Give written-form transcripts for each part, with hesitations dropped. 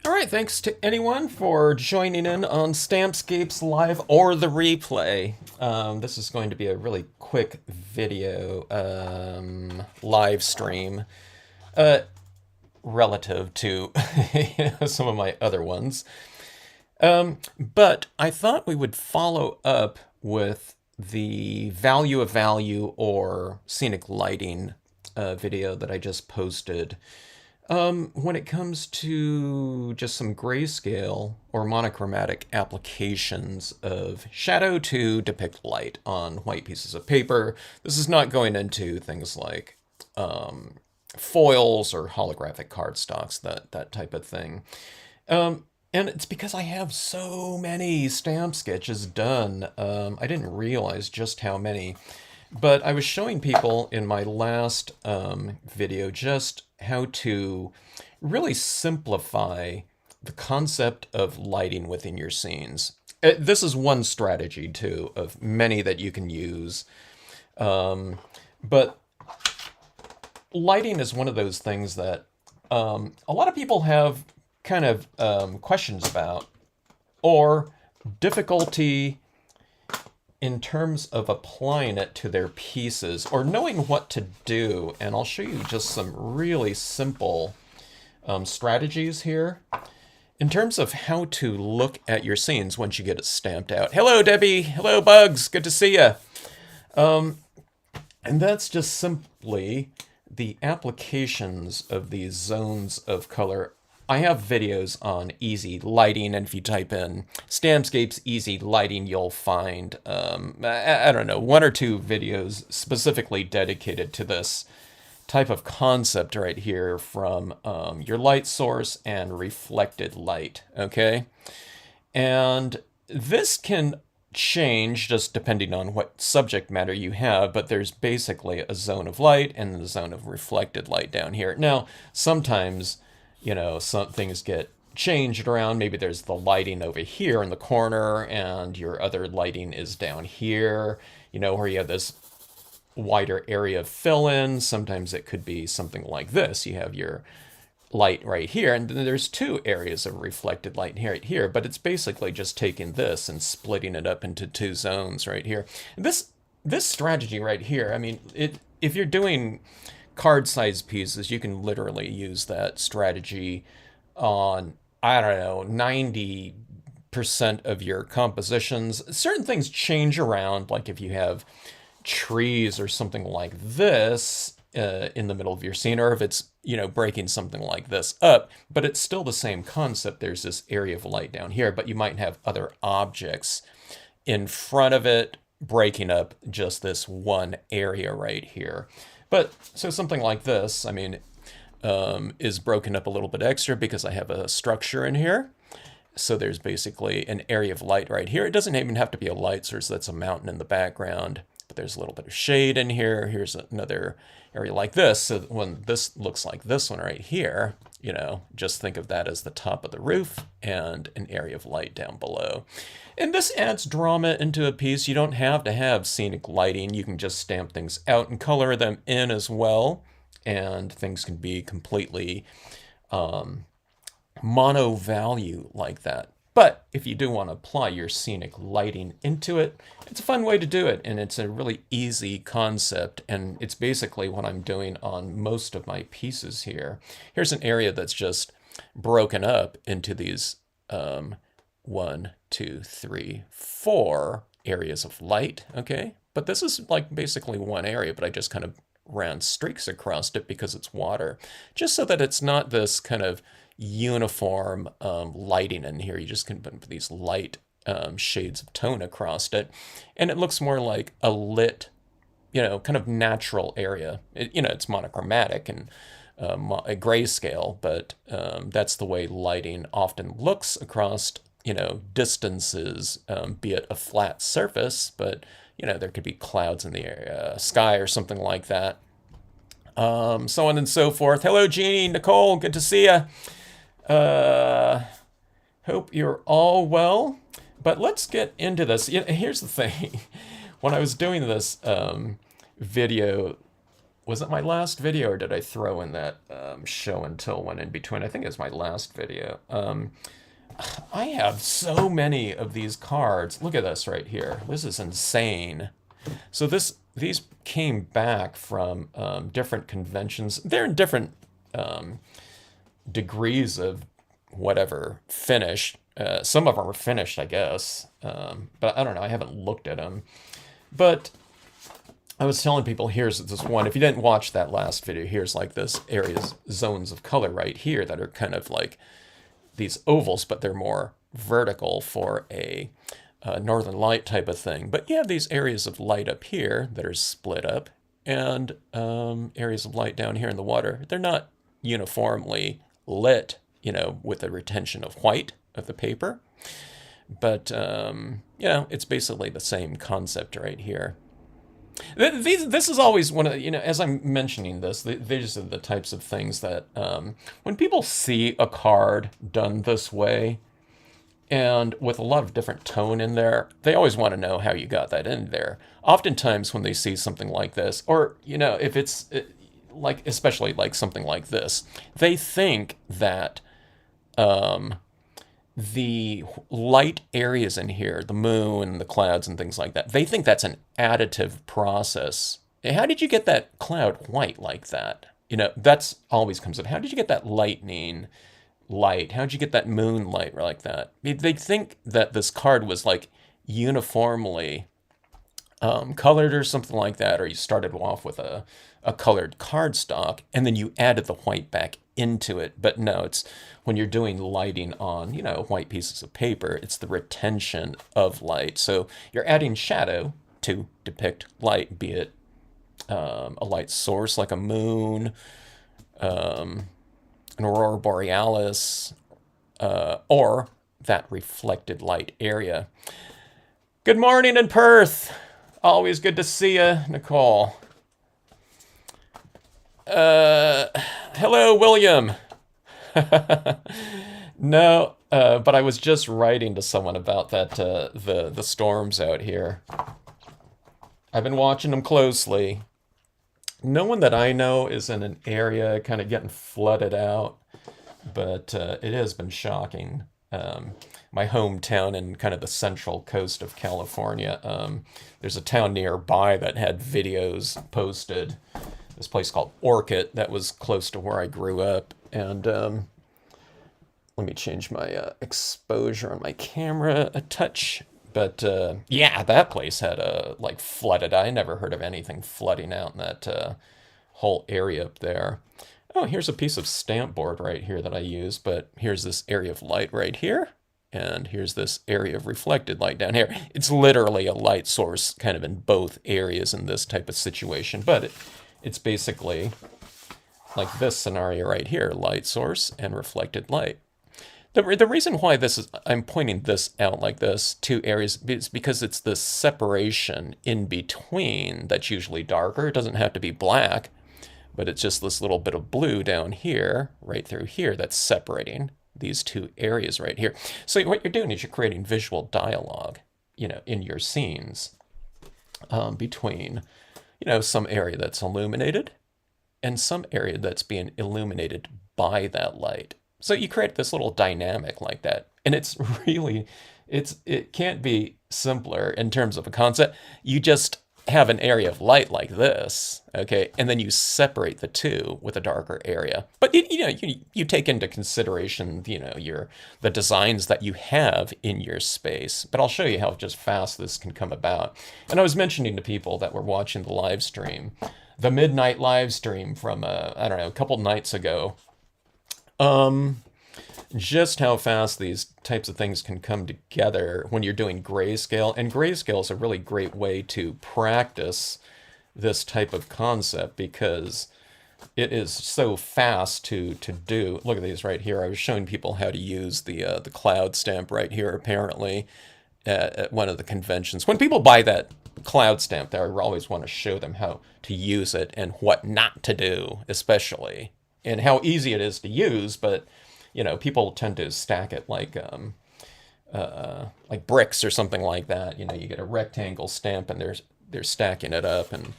All right, thanks to anyone for joining in on Stampscapes Live or the replay. This is going to be a really quick video live stream relative to some of my other ones. But I thought we would follow up with the value of value or scenic lighting video that I just posted. When it comes to just some grayscale or monochromatic applications of shadow to depict light on white pieces of paper, this is not going into things like foils or holographic cardstocks, that type of thing. And it's because I have so many stamp sketches done. I didn't realize just how many. But I was showing people in my last video just how to really simplify the concept of lighting within your scenes. This is one strategy, too, of many that you can use. But lighting is one of those things that a lot of people have kind of questions about or difficulty in terms of applying it to their pieces or knowing what to do. And I'll show you just some really simple strategies here in terms of how to look at your scenes once you get it stamped out. Hello, Debbie. Hello, Bugs. Good to see you. And that's just simply the applications of these zones of color. I have videos on easy lighting, and if you type in Stampscapes easy lighting, you'll find, I don't know, one or two videos specifically dedicated to this type of concept right here from your light source and reflected light, okay? And this can change just depending on what subject matter you have, but there's basically a zone of light and the zone of reflected light down here. Now, sometimes some things get changed around. Maybe there's the lighting over here in the corner and your other lighting is down here, where you have this wider area of fill-in. Sometimes it could be something like this. You have your light right here, and then there's two areas of reflected light right here, but it's basically just taking this and splitting it up into two zones right here. This strategy right here, I mean, if you're doing card-sized pieces, you can literally use that strategy on, I don't know, 90% of your compositions. Certain things change around, like if you have trees or something like this in the middle of your scene, or if it's, breaking something like this up, but it's still the same concept. There's this area of light down here, but you might have other objects in front of it breaking up just this one area right here. But so something like this, I mean, is broken up a little bit extra because I have a structure in here. So there's basically an area of light right here. It doesn't even have to be a light source. That's a mountain in the background. But there's a little bit of shade in here. Here's another area like this. So when this looks like this one right here, just think of that as the top of the roof and an area of light down below. And this adds drama into a piece. You don't have to have scenic lighting. You can just stamp things out and color them in as well. And things can be completely mono value like that. But if you do want to apply your scenic lighting into it, it's a fun way to do it. And it's a really easy concept. And it's basically what I'm doing on most of my pieces here. Here's an area that's just broken up into these 1, 2, 3, 4 areas of light, okay? But this is like basically one area, but I just kind of ran streaks across it because it's water, just so that it's not this kind of uniform lighting in here. You just can put these light shades of tone across it, and it looks more like a lit, kind of natural area. It's monochromatic and a grayscale, but that's the way lighting often looks across, distances, be it a flat surface, but, there could be clouds in the sky or something like that. So on and so forth. Hello, Jeannie, Nicole, good to see you. Hope you're all well. But let's get into this. Here's the thing. When I was doing this video Was it my last video or did I throw in that show and tell one in between? I think it's my last video. I have so many of these cards. Look at this right here. This is insane. So these came back from different conventions. They're in different degrees of whatever finish. Some of them are finished, I guess, but I don't know. I haven't looked at them. But I was telling people, here's this one. If you didn't watch that last video, here's like this areas, zones of color right here that are kind of like these ovals, but they're more vertical for a northern light type of thing. But you have these areas of light up here that are split up, and areas of light down here in the water. They're not uniformly lit, you know, with the retention of white of the paper. But, you know, it's basically the same concept right here. This is always one of, you know, as I'm mentioning this, these are the types of things that when people see a card done this way and with a lot of different tone in there, they always want to know how you got that in there. Oftentimes when they see something like this, or, you know, if it's like, especially like something like this, they think that the light areas in here, the moon, the clouds and things like that, they think that's an additive process. How did you get that cloud white like that? You know, that's always comes up. How did you get that lightning light? How did you get that moonlight like that? They think that this card was like uniformly colored or something like that, or you started off with a colored cardstock and then you added the white back into it. But no, it's when you're doing lighting on, you know, white pieces of paper, it's the retention of light. So you're adding shadow to depict light, be it a light source like a moon, an aurora borealis, or that reflected light area. Good morning in Perth. Always good to see you, Nicole. Hello, William. No, but I was just writing to someone about that, the storms out here. I've been watching them closely. No one that I know is in an area kind of getting flooded out, but it has been shocking. My hometown in kind of the central coast of California, there's a town nearby that had videos posted. This place called Orchid that was close to where I grew up. And let me change my exposure on my camera a touch. But yeah, that place had like flooded. I never heard of anything flooding out in that whole area up there. Oh, here's a piece of stamp board right here that I use, but here's this area of light right here. And here's this area of reflected light down here. It's literally a light source kind of in both areas in this type of situation, but it's basically like this scenario right here, light source and reflected light. The reason why I'm pointing this out like this, two areas, is because it's the separation in between that's usually darker. It doesn't have to be black, but it's just this little bit of blue down here, right through here, that's separating these two areas right here. So what you're doing is you're creating visual dialogue, you know, in your scenes between, you know, some area that's illuminated and some area that's being illuminated by that light. So you create this little dynamic like that. And it's really, it can't be simpler in terms of a concept. You just have an area of light like this, okay, and then you separate the two with a darker area. But you know, you take into consideration, you know, the designs that you have in your space. But I'll show you how just fast this can come about. And I was mentioning to people that were watching the live stream, the midnight live stream from I don't know, a couple nights ago. Just how fast these types of things can come together when you're doing grayscale. And grayscale is a really great way to practice this type of concept because it is so fast to do. Look at these right here. I was showing people how to use the cloud stamp right here, apparently, at one of the conventions. When people buy that cloud stamp there, I always want to show them how to use it and what not to do, especially, and how easy it is to use, but you know, people tend to stack it like bricks or something like that. You know, you get a rectangle stamp and they're stacking it up, and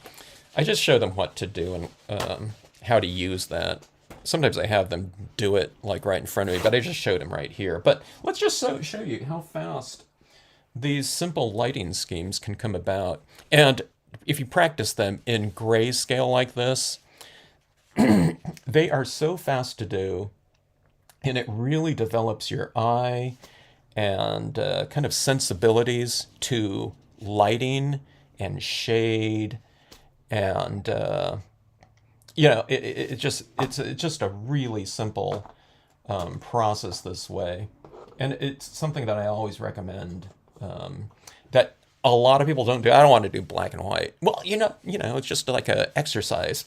I just show them what to do and how to use that. Sometimes I have them do it like right in front of me, but I just showed them right here. But let's just show you how fast these simple lighting schemes can come about. And if you practice them in grayscale like this, they are so fast to do, and it really develops your eye and kind of sensibilities to lighting and shade, and it's just a really simple process this way, and it's something that I always recommend, that a lot of people don't do. I don't want to do black and white. Well, it's just like a exercise.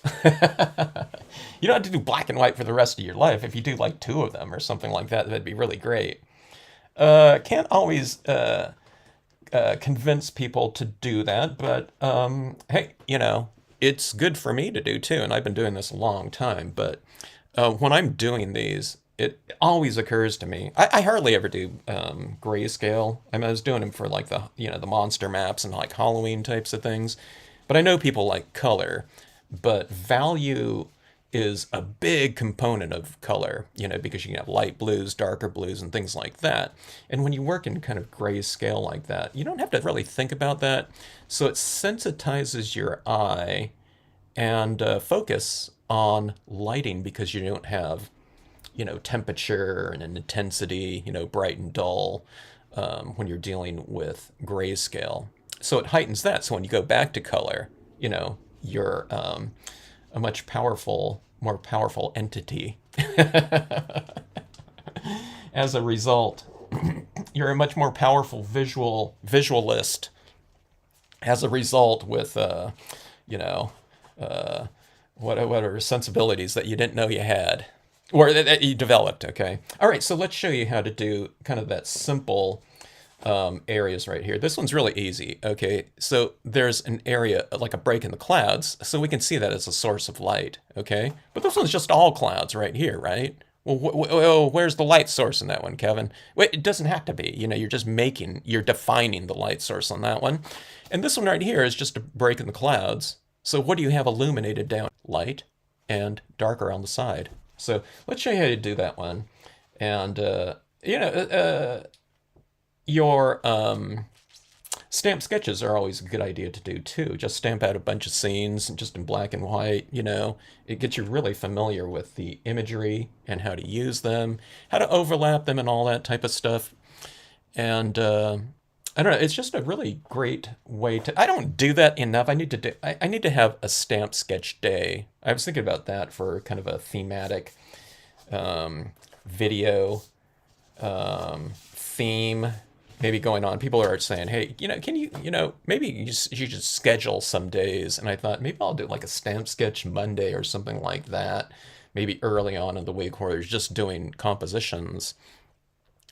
You don't have to do black and white for the rest of your life. If you do like two of them or something like that, that'd be really great. Can't always convince people to do that, but hey, it's good for me to do too, and I've been doing this a long time. But when I'm doing these, it always occurs to me. I hardly ever do grayscale. I mean, I was doing them for like the monster maps and like Halloween types of things, but I know people like color, but value is a big component of color, because you can have light blues, darker blues, and things like that. And when you work in kind of grayscale like that, you don't have to really think about that. So it sensitizes your eye and focus on lighting, because you don't have, temperature and intensity, bright and dull, when you're dealing with grayscale. So it heightens that. So when you go back to color, you're a much more powerful entity. As a result, you're a much more powerful visualist. As a result, with whatever sensibilities that you didn't know you had, or that you developed. Okay. All right. So let's show you how to do kind of that simple areas right here. This one's really easy. Okay, so there's an area like a break in the clouds, so we can see that as a source of light. Okay, but this one's just all clouds right here, right? Well, where's the light source in that one, Kevin? Wait, it doesn't have to be. You're defining the light source on that one. And this one right here is just a break in the clouds. So what do you have illuminated down? Light and darker on the side. So let's show you how to do that one. And, your stamp sketches are always a good idea to do too. Just stamp out a bunch of scenes just in black and white. It gets you really familiar with the imagery and how to use them, how to overlap them and all that type of stuff. And I don't know, it's just a really great way to, I don't do that enough. I need to have a stamp sketch day. I was thinking about that for kind of a thematic video theme maybe going on. People are saying, hey, can you, maybe you should schedule some days. And I thought maybe I'll do like a stamp sketch Monday or something like that, maybe early on in the week where there's just doing compositions.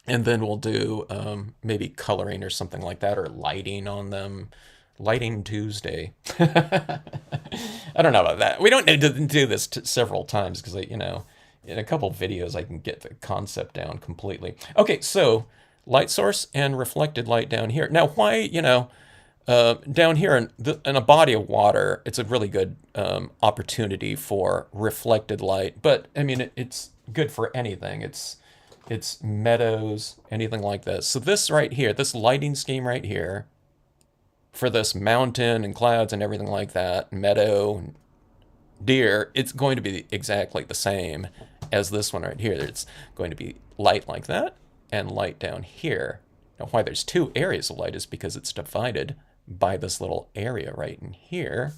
And then we'll do maybe coloring or something like that, or lighting on them. Lighting Tuesday. I don't know about that. We don't need to do this several times because, in a couple videos I can get the concept down completely. Okay, so light source and reflected light down here. Now, why, down here in a body of water, it's a really good opportunity for reflected light. But, I mean, it's good for anything. It's meadows, anything like this. So this right here, this lighting scheme right here, for this mountain and clouds and everything like that, meadow, and deer, it's going to be exactly the same as this one right here. It's going to be light like that and light down here. Now, why there's two areas of light is because it's divided by this little area right in here.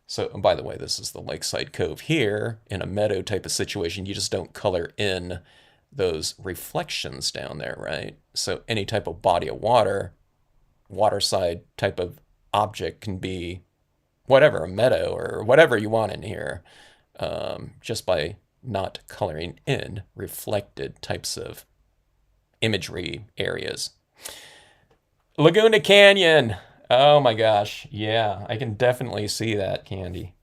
So, and by the way, this is the Lakeside Cove here. In a meadow type of situation, you just don't color in those reflections down there, right? So any type of body of water, waterside type of object can be whatever, a meadow or whatever you want in here, just by not coloring in reflected types of imagery areas. Laguna Canyon. Oh my gosh. Yeah, I can definitely see that, Candy.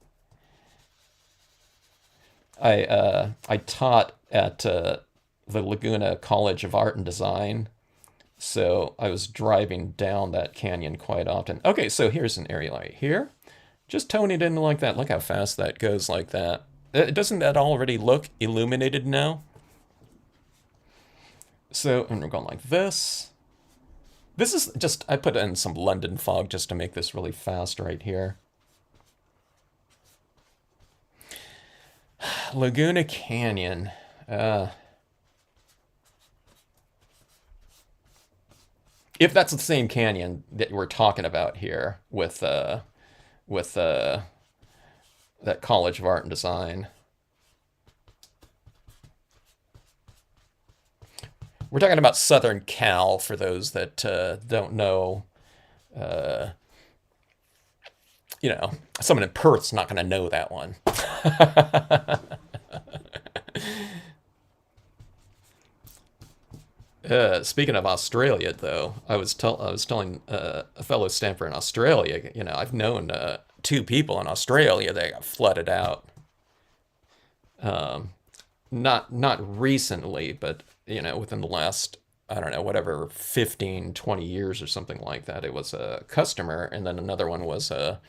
I taught at the Laguna College of Art and Design, so I was driving down that canyon quite often. Okay, so here's an area right here. Just tone it in like that. Look how fast that goes like that. Doesn't that already look illuminated now? So, and we're going like this. This is just, I put in some London fog just to make this really fast right here. Laguna Canyon. If that's the same canyon that we're talking about here with that College of Art and Design. We're talking about Southern Cal for those that don't know. You know, someone in Perth's not going to know that one. Speaking of Australia, though, I was telling a fellow stamper in Australia. You know, I've known two people in Australia that got flooded out. Not recently, but you know, within the last, I don't know, whatever, 15, 20 years or something like that. It was a customer, and then another one was a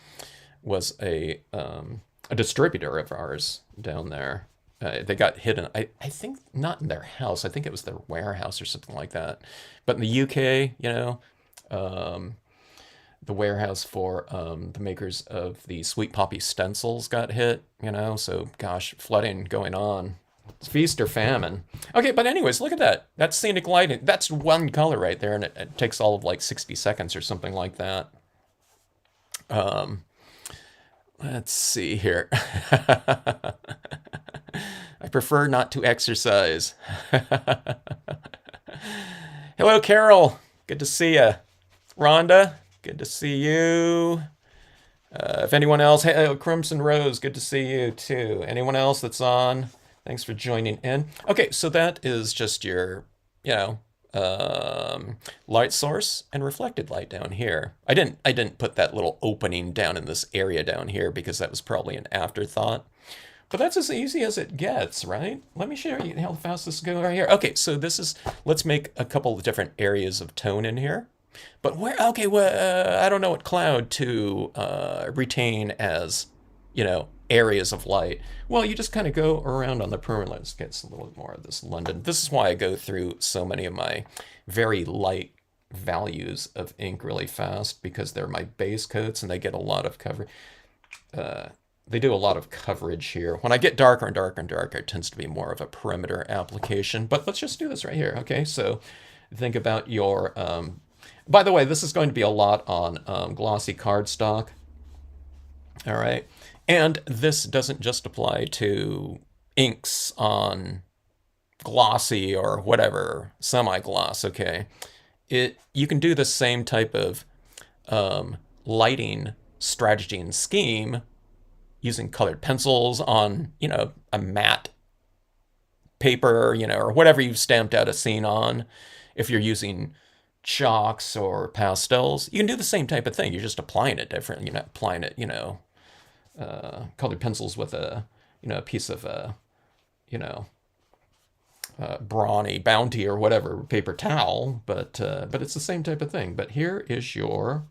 distributor of ours down there. They got hit in, I think not in their house. I think it was their warehouse or something like that. But in the UK, you know, the warehouse for the makers of the Sweet Poppy stencils got hit, you know. So, gosh, flooding going on. It's feast or famine. Okay, but anyways, look at that. That's scenic lighting. That's one color right there, and it takes all of like 60 seconds or something like that. Let's see here. I prefer not to exercise. Hello, Carol. Good to see you. Rhonda, good to see you. If anyone else, hey, oh, Crimson Rose, good to see you too. Anyone else that's on? Thanks for joining in. Okay, so that is just your, you know, light source and reflected light down here. I didn't put that little opening down in this area down here because that was probably an afterthought. But that's as easy as it gets, right? Let me show you how fast this is going right here. Okay, so this is, let's make a couple of different areas of tone in here. But where, okay, well, I don't know what cloud to retain as, you know, areas of light. Well, you just kind of go around on the perimeter. Let's get a little more of this London. This is why I go through so many of my very light values of ink really fast, because they're my base coats and they get a lot of cover. They do a lot of coverage here. When I get darker and darker and darker, it tends to be more of a perimeter application. But let's just do this right here. Okay, so think about your... by the way, this is going to be a lot on glossy cardstock. All right. And this doesn't just apply to inks on glossy or whatever, semi-gloss, okay? You can do the same type of lighting strategy and scheme using colored pencils on, you know, a matte paper, you know, or whatever you've stamped out a scene on. If you're using chalks or pastels, you can do the same type of thing. You're just applying it differently, you know, applying it, you know, colored pencils with a, you know, a piece of, you know, brawny bounty or whatever paper towel, but it's the same type of thing. But here is your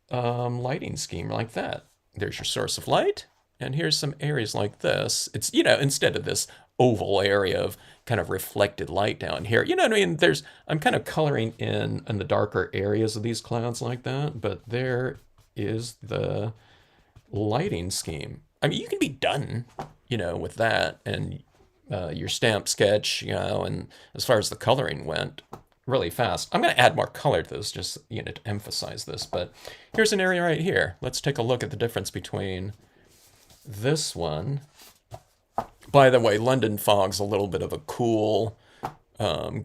lighting scheme like that. There's your source of light, and here's some areas like this. It's, you know, instead of this oval area of kind of reflected light down here, you know what I mean? I'm kind of coloring in the darker areas of these clouds like that, but there is the lighting scheme. I mean, you can be done, you know, with that and your stamp sketch, you know, and as far as the coloring went, really fast. I'm going to add more color to this just, you know, to emphasize this, but here's an area right here. Let's take a look at the difference between this one. By the way, London fog's a little bit of a cool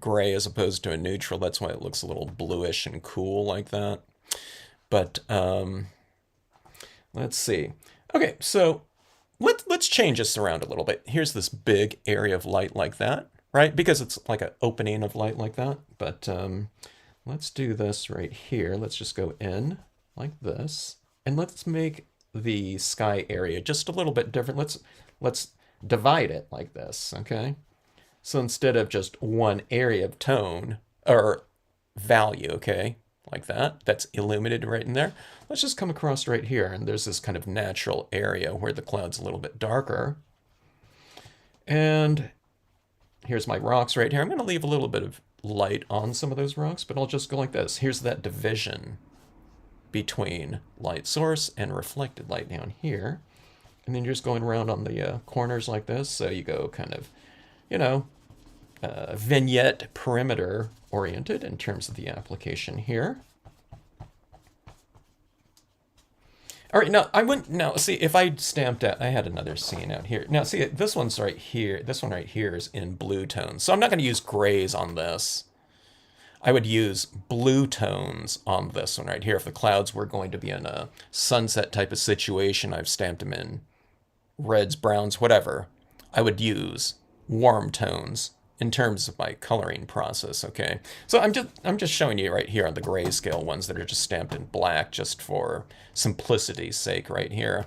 gray as opposed to a neutral. That's why it looks a little bluish and cool like that. But let's see. Okay, so let's change this around a little bit. Here's this big area of light like that, right? Because it's like an opening of light like that. But let's do this right here. Let's just go in like this, and let's make the sky area just a little bit different. Let's divide it like this, okay? So instead of just one area of tone or value, okay, like that. That's illuminated right in there. Let's just come across right here, and there's this kind of natural area where the cloud's a little bit darker. And here's my rocks right here. I'm going to leave a little bit of light on some of those rocks, but I'll just go like this. Here's that division between light source and reflected light down here. And then you're just going around on the corners like this. So you go kind of, you know, vignette perimeter oriented in terms of the application here. All right, now see, if I stamped out, I had another scene out here. Now see, this one's right here. This one right here is in blue tones. So I'm not going to use grays on this. I would use blue tones on this one right here. If the clouds were going to be in a sunset type of situation, I've stamped them in reds, browns, whatever. I would use warm tones in terms of my coloring process, okay? So I'm just showing you right here on the grayscale ones that are just stamped in black just for simplicity's sake right here.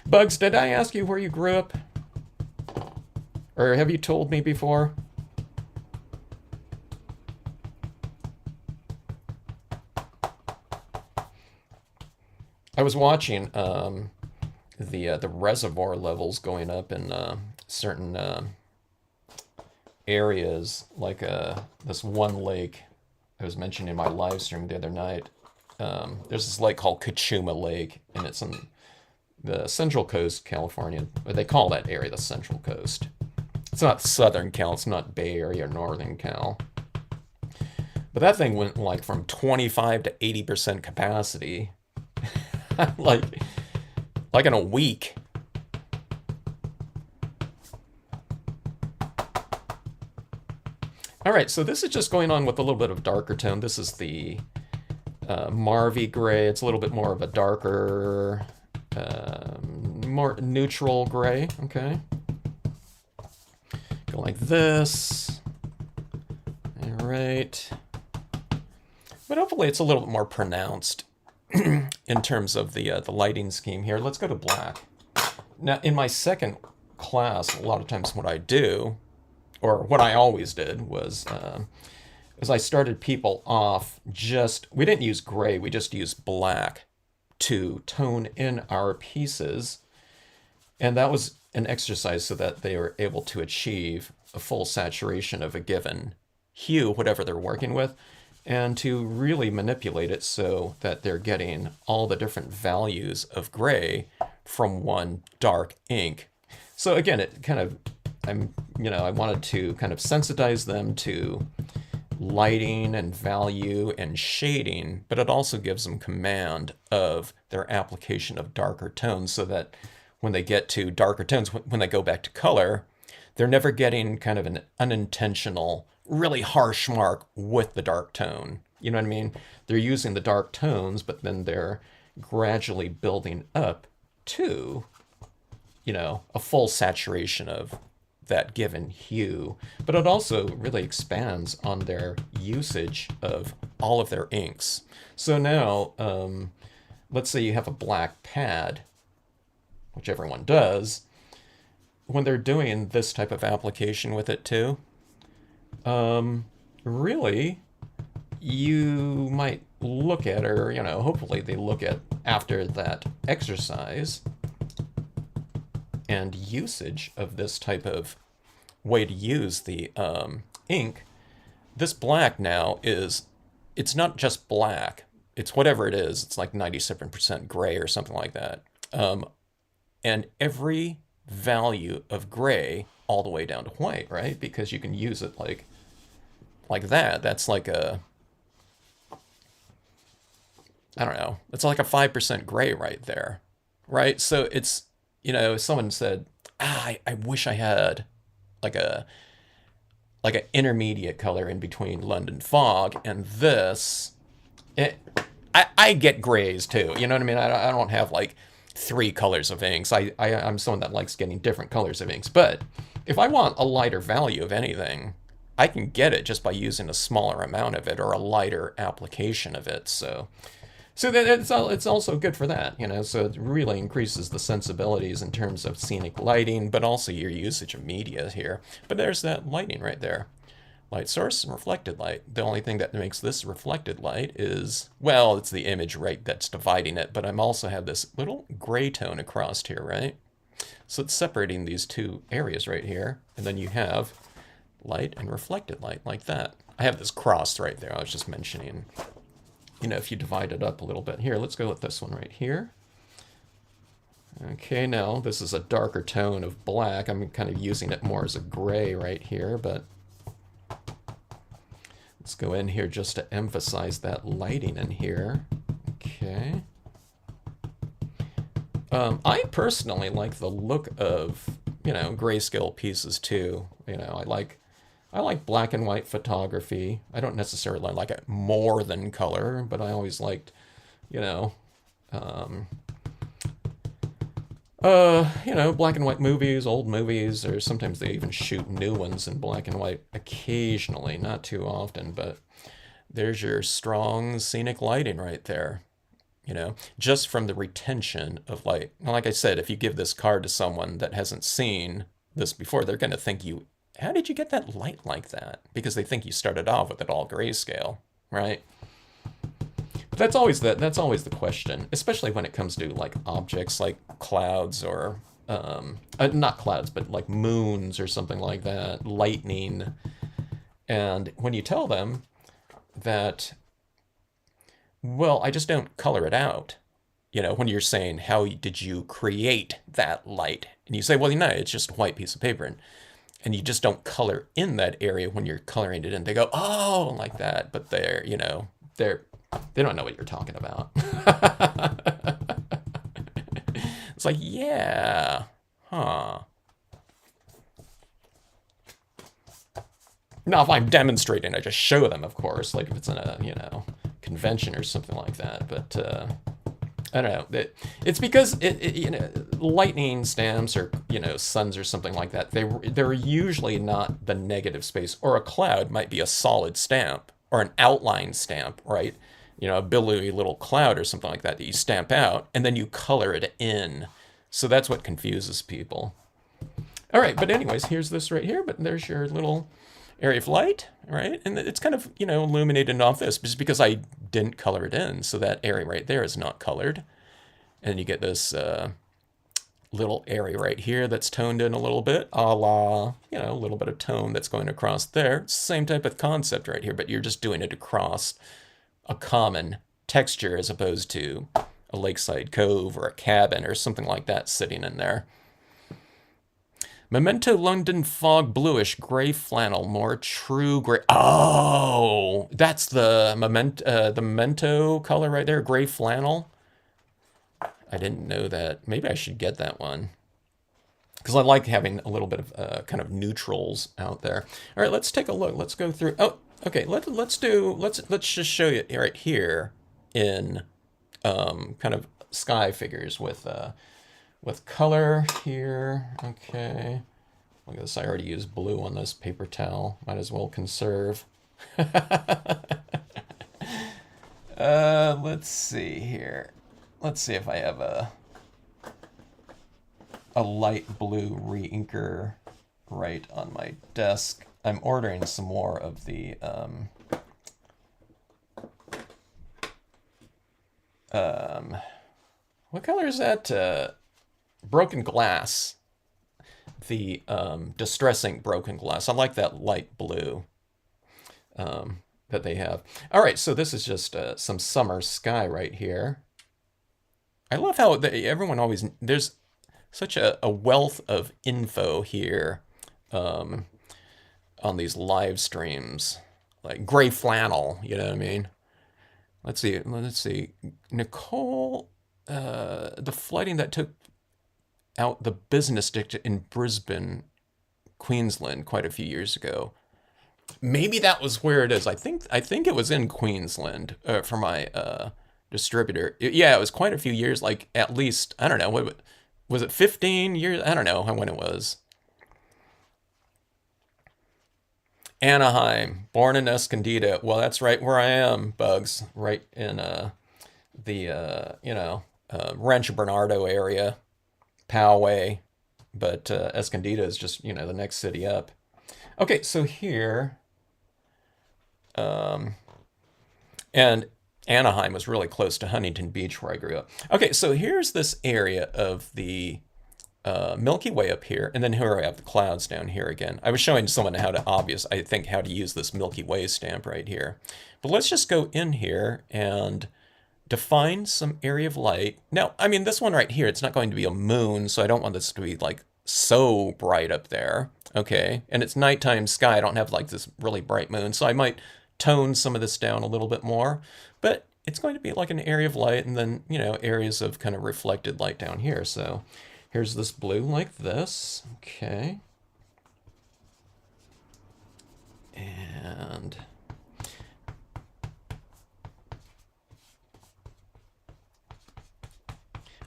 Bugs, did I ask you where you grew up? Or have you told me before? I was watching the reservoir levels going up in certain areas, like this one lake I was mentioning in my live stream the other night. There's this lake called Kachuma Lake, and it's in the Central Coast, California. But they call that area the Central Coast. It's not Southern Cal, it's not Bay Area or Northern Cal. But that thing went like from 25 to 80% capacity, like in a week. All right, so this is just going on with a little bit of darker tone. This is the Marvy gray. It's a little bit more of a darker, more neutral gray, okay? Go like this. All right. But hopefully it's a little bit more pronounced in terms of the lighting scheme here. Let's go to black. Now, in my second class, a lot of times what I do, or what I always did, was as I started people off, we didn't use gray, we just used black to tone in our pieces. And that was an exercise so that they were able to achieve a full saturation of a given hue, whatever they're working with, and to really manipulate it so that they're getting all the different values of gray from one dark ink. So again, it kind of, I wanted to kind of sensitize them to lighting and value and shading, but it also gives them command of their application of darker tones so that when they get to darker tones, when they go back to color, they're never getting kind of an unintentional, really harsh mark with the dark tone. You know what I mean? They're using the dark tones, but then they're gradually building up to, a full saturation of that given hue. But it also really expands on their usage of all of their inks. So now, let's say you have a black pad, which everyone does. When they're doing this type of application with it too, really, you might look at, or hopefully they look at after that exercise and usage of this type of way to use the ink. This black now it's not just black, it's whatever it is. It's like 97% gray or something like that. And every value of gray all the way down to white, right? Because you can use it like that. That's like I don't know, it's like a 5% gray right there, right? So it's, someone said, I wish I had like an intermediate color in between London Fog and this. I get grays too, you know what I mean? I don't have like 3 colors of inks. I'm someone that likes getting different colors of inks. But if I want a lighter value of anything, I can get it just by using a smaller amount of it or a lighter application of it. So that it's also good for that, so it really increases the sensibilities in terms of scenic lighting, but also your usage of media here. But there's that lighting right there. light source and reflected light. The only thing that makes this reflected light is, well, it's the image, right, that's dividing it, but I'm also have this little gray tone across here, right? So it's separating these two areas right here, and then you have light and reflected light like that. I have this crossed right there. I was just mentioning, you know, if you divide it up a little bit. Here, let's go with this one right here. Okay, now this is a darker tone of black. I'm kind of using it more as a gray right here, but let's go in here just to emphasize that lighting in here. Okay. I personally like the look of, you know, grayscale pieces too. You know, I like black and white photography. I don't necessarily like it more than color, but I always liked, you know, you know, black and white movies, old movies, or sometimes they even shoot new ones in black and white occasionally, not too often, but there's your strong scenic lighting right there. You know, just from the retention of light. Now, like I said, if you give this card to someone that hasn't seen this before, they're going to think you, how did you get that light like that? Because they think you started off with it all grayscale, right? But that's always the question, especially when it comes to like objects like clouds or not clouds, but like moons or something like that, lightning. And when you tell them that, well, I just don't color it out. You know, when you're saying, how did you create that light? And you say, well, you know, it's just a white piece of paper. And you just don't color in that area when you're coloring it in. They go, oh, like that. But they're, you know, they don't know what you're talking about. It's like, yeah, huh. Now, if I'm demonstrating, I just show them, of course, like if it's in a, you know, convention or something like that. But I don't know. It's because you know, lightning stamps or, you know, suns or something like that. They're usually not the negative space, or a cloud might be a solid stamp or an outline stamp, right? You know, a billowy little cloud or something like that you stamp out and then you color it in. So that's what confuses people. All right, but anyways, here's this right here. But there's your little area of light, right? And it's kind of, you know, illuminated off this just because I didn't color it in. So that area right there is not colored. And you get this little area right here that's toned in a little bit, a la, you know, a little bit of tone that's going across there. Same type of concept right here, but you're just doing it across a common texture as opposed to a lakeside cove or a cabin or something like that sitting in there. Memento London fog bluish gray flannel, more true gray. Oh, that's the memento color right there, gray flannel. I didn't know that. Maybe I should get that one because I like having a little bit of kind of neutrals out there. All right, let's take a look. Let's go through. Oh, okay. Let's just show you right here in kind of sky figures with color here. Okay. Look at this. I already used blue on this paper towel. Might as well conserve. Let's see here. Let's see if I have a light blue re-inker right on my desk. I'm ordering some more of the what color is that? Broken glass. The distressing broken glass. I like that light blue that they have. All right, so this is just some summer sky right here. I love how everyone always, there's such a wealth of info here on these live streams. Like gray flannel, you know what I mean? Let's see. Nicole, the flooding that took out the business district in Brisbane, Queensland, quite a few years ago. Maybe that was where it is. I think it was in Queensland for my distributor. Yeah, it was quite a few years. Like at least, I don't know. What was it? 15 years? I don't know when it was. Anaheim, born in Escondido. Well, that's right where I am, Bugs. Right in the Rancho Bernardo area. Poway, but Escondido is just, you know, the next city up. Okay, so here And Anaheim was really close to Huntington Beach where I grew up. Okay, so here's this area of the Milky Way up here, and then here I have the clouds down here again. I was showing someone how to how to use this Milky Way stamp right here. But let's just go in here and define some area of light. Now, I mean, this one right here, it's not going to be a moon, so I don't want this to be like so bright up there. Okay, and it's nighttime sky. I don't have like this really bright moon, so I might tone some of this down a little bit more. But it's going to be like an area of light, and then, you know, areas of kind of reflected light down here. So here's this blue like this. Okay. And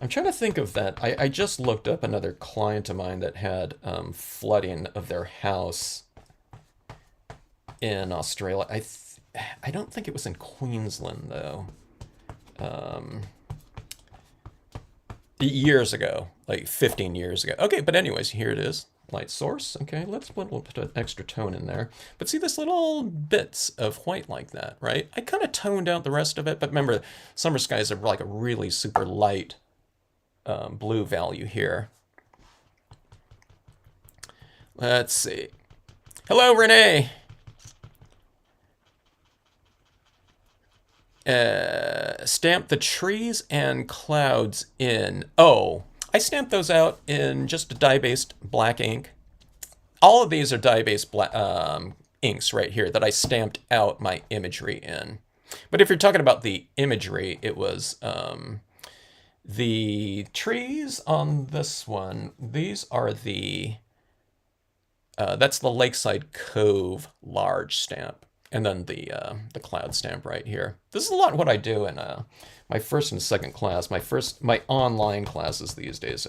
I'm trying to think of that. I just looked up another client of mine that had flooding of their house in Australia. I don't think it was in Queensland though. Years ago, like 15 years ago. Okay, but anyways, here it is. Light source. Okay, we'll put an extra tone in there. But see this little bits of white like that, right? I kind of toned out the rest of it, but remember, summer skies are like a really super light blue value here. Let's see. Hello, Renee. Stamp the trees and clouds in. Oh, I stamped those out in just a dye-based black ink. All of these are dye-based inks right here that I stamped out my imagery in. But if you're talking about the imagery, it was the trees on this one. These are that's the Lakeside Cove large stamp. And then the cloud stamp right here. This is a lot what I do in my first and second class. My online classes these days.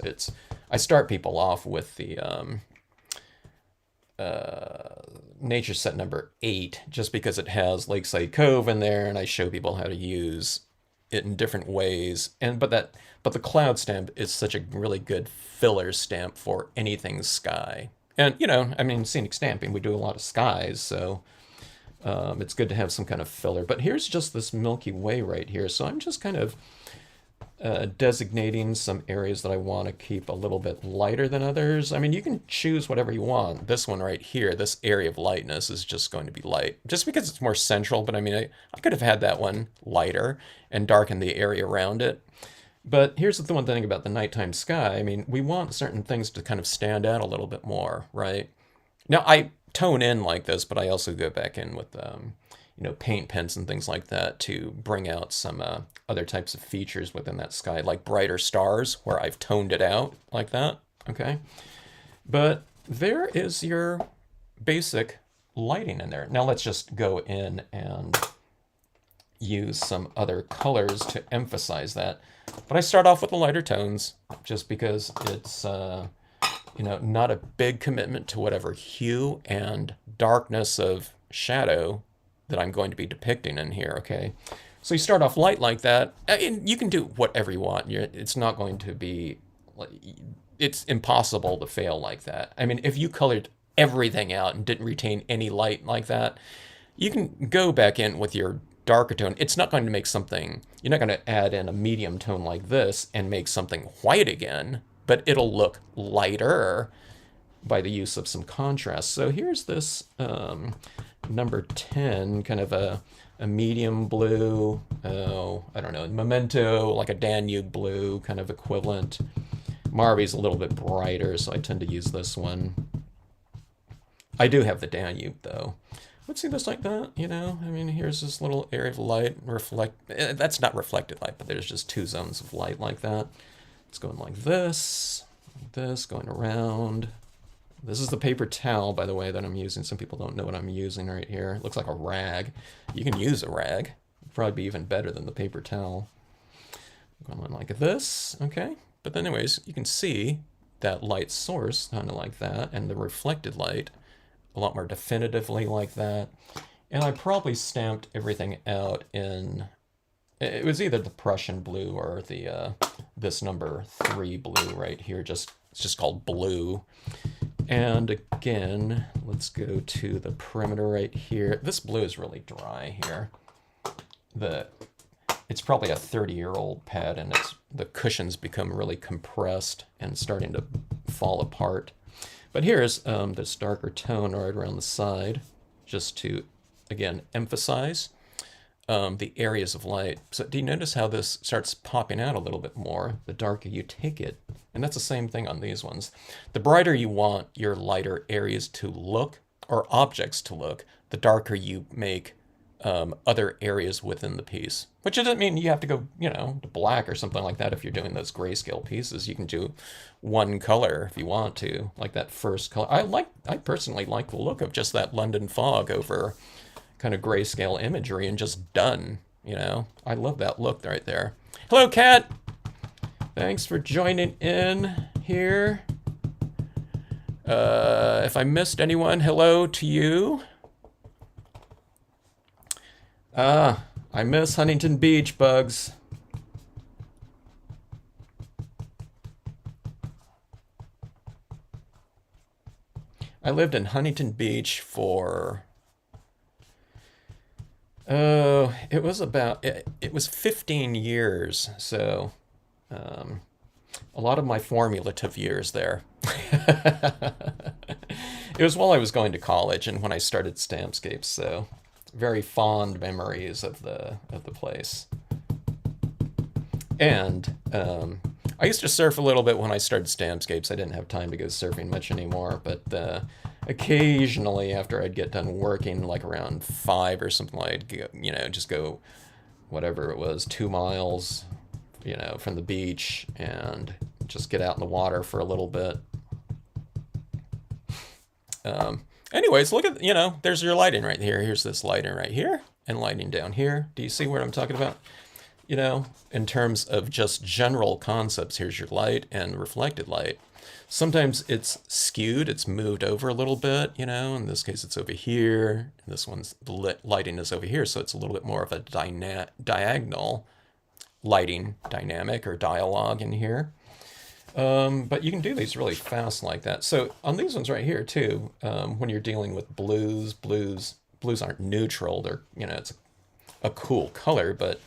I start people off with the nature set number 8, just because it has Lakeside Cove in there, and I show people how to use it in different ways. But the cloud stamp is such a really good filler stamp for anything sky. And you know, I mean, scenic stamping, we do a lot of skies, so. It's good to have some kind of filler. But here's just this Milky Way right here. So I'm just kind of designating some areas that I want to keep a little bit lighter than others. I mean, you can choose whatever you want. This one right here, this area of lightness is just going to be light. Just because it's more central, but I mean, I could have had that one lighter and darken the area around it. But here's the one thing about the nighttime sky. I mean, we want certain things to kind of stand out a little bit more, right? Now, I tone in like this, but I also go back in with you know, paint pens and things like that to bring out some other types of features within that sky, like brighter stars, where I've toned it out like that. Okay, but there is your basic lighting in there. Now let's just go in and use some other colors to emphasize that. But I start off with the lighter tones just because it's you know, not a big commitment to whatever hue and darkness of shadow that I'm going to be depicting in here, okay? So you start off light like that, and you can do whatever you want. It's not going to be, it's impossible to fail like that. I mean, if you colored everything out and didn't retain any light like that, you can go back in with your darker tone. It's not going to make something, you're not going to add in a medium tone like this and make something white again, but it'll look lighter by the use of some contrast. So here's this number 10, kind of a medium blue, I don't know, Memento, like a Danube blue kind of equivalent. Marby's a little bit brighter, so I tend to use this one. I do have the Danube, though. Let's see this like that, you know? I mean, here's this little area of light, that's not reflected light, but there's just 2 zones of light like that. It's going like this, going around. This is the paper towel, by the way, that I'm using. Some people don't know what I'm using right here. It looks like a rag. You can use a rag. It'd probably be even better than the paper towel. Going like this, okay? But anyways, you can see that light source kind of like that, and the reflected light a lot more definitively like that. And I probably stamped everything out in, it was either the Prussian blue or the this number 3 blue right here. It's just called blue. And again, let's go to the perimeter right here. This blue is really dry here. It's probably a 30-year-old pad, and the cushions become really compressed and starting to fall apart. But here's this darker tone right around the side, just to, again, emphasize the areas of light. So do you notice how this starts popping out a little bit more the darker you take it? And that's the same thing on these ones. The brighter you want your lighter areas to look, or objects to look, the darker you make other areas within the piece. Which doesn't mean you have to go, to black or something like that if you're doing those grayscale pieces. You can do one color if you want to, like that first color. I personally like the look of just that London fog over kind of grayscale imagery and just done, I love that look right there. Hello, Kat! Thanks for joining in here. If I missed anyone, hello to you. I miss Huntington Beach, Bugs. I lived in Huntington Beach for, it was 15 years, so a lot of my formative years there. It was while I was going to college and when I started Stampscapes, so very fond memories of the place. And I used to surf a little bit when I started Stampscapes. I didn't have time to go surfing much anymore, but occasionally after I'd get done working, like around 5 or something, I'd go, just go whatever it was, 2 miles, from the beach and just get out in the water for a little bit. Anyways, look at, there's your lighting right here. Here's this lighting right here and lighting down here. Do you see what I'm talking about? In terms of just general concepts, here's your light and reflected light. Sometimes it's skewed, it's moved over a little bit, in this case it's over here. This one's, the lighting is over here, so it's a little bit more of a diagonal lighting dynamic or dialogue in here. But you can do these really fast like that. So on these ones right here too, when you're dealing with blues aren't neutral. They're, it's a cool color, but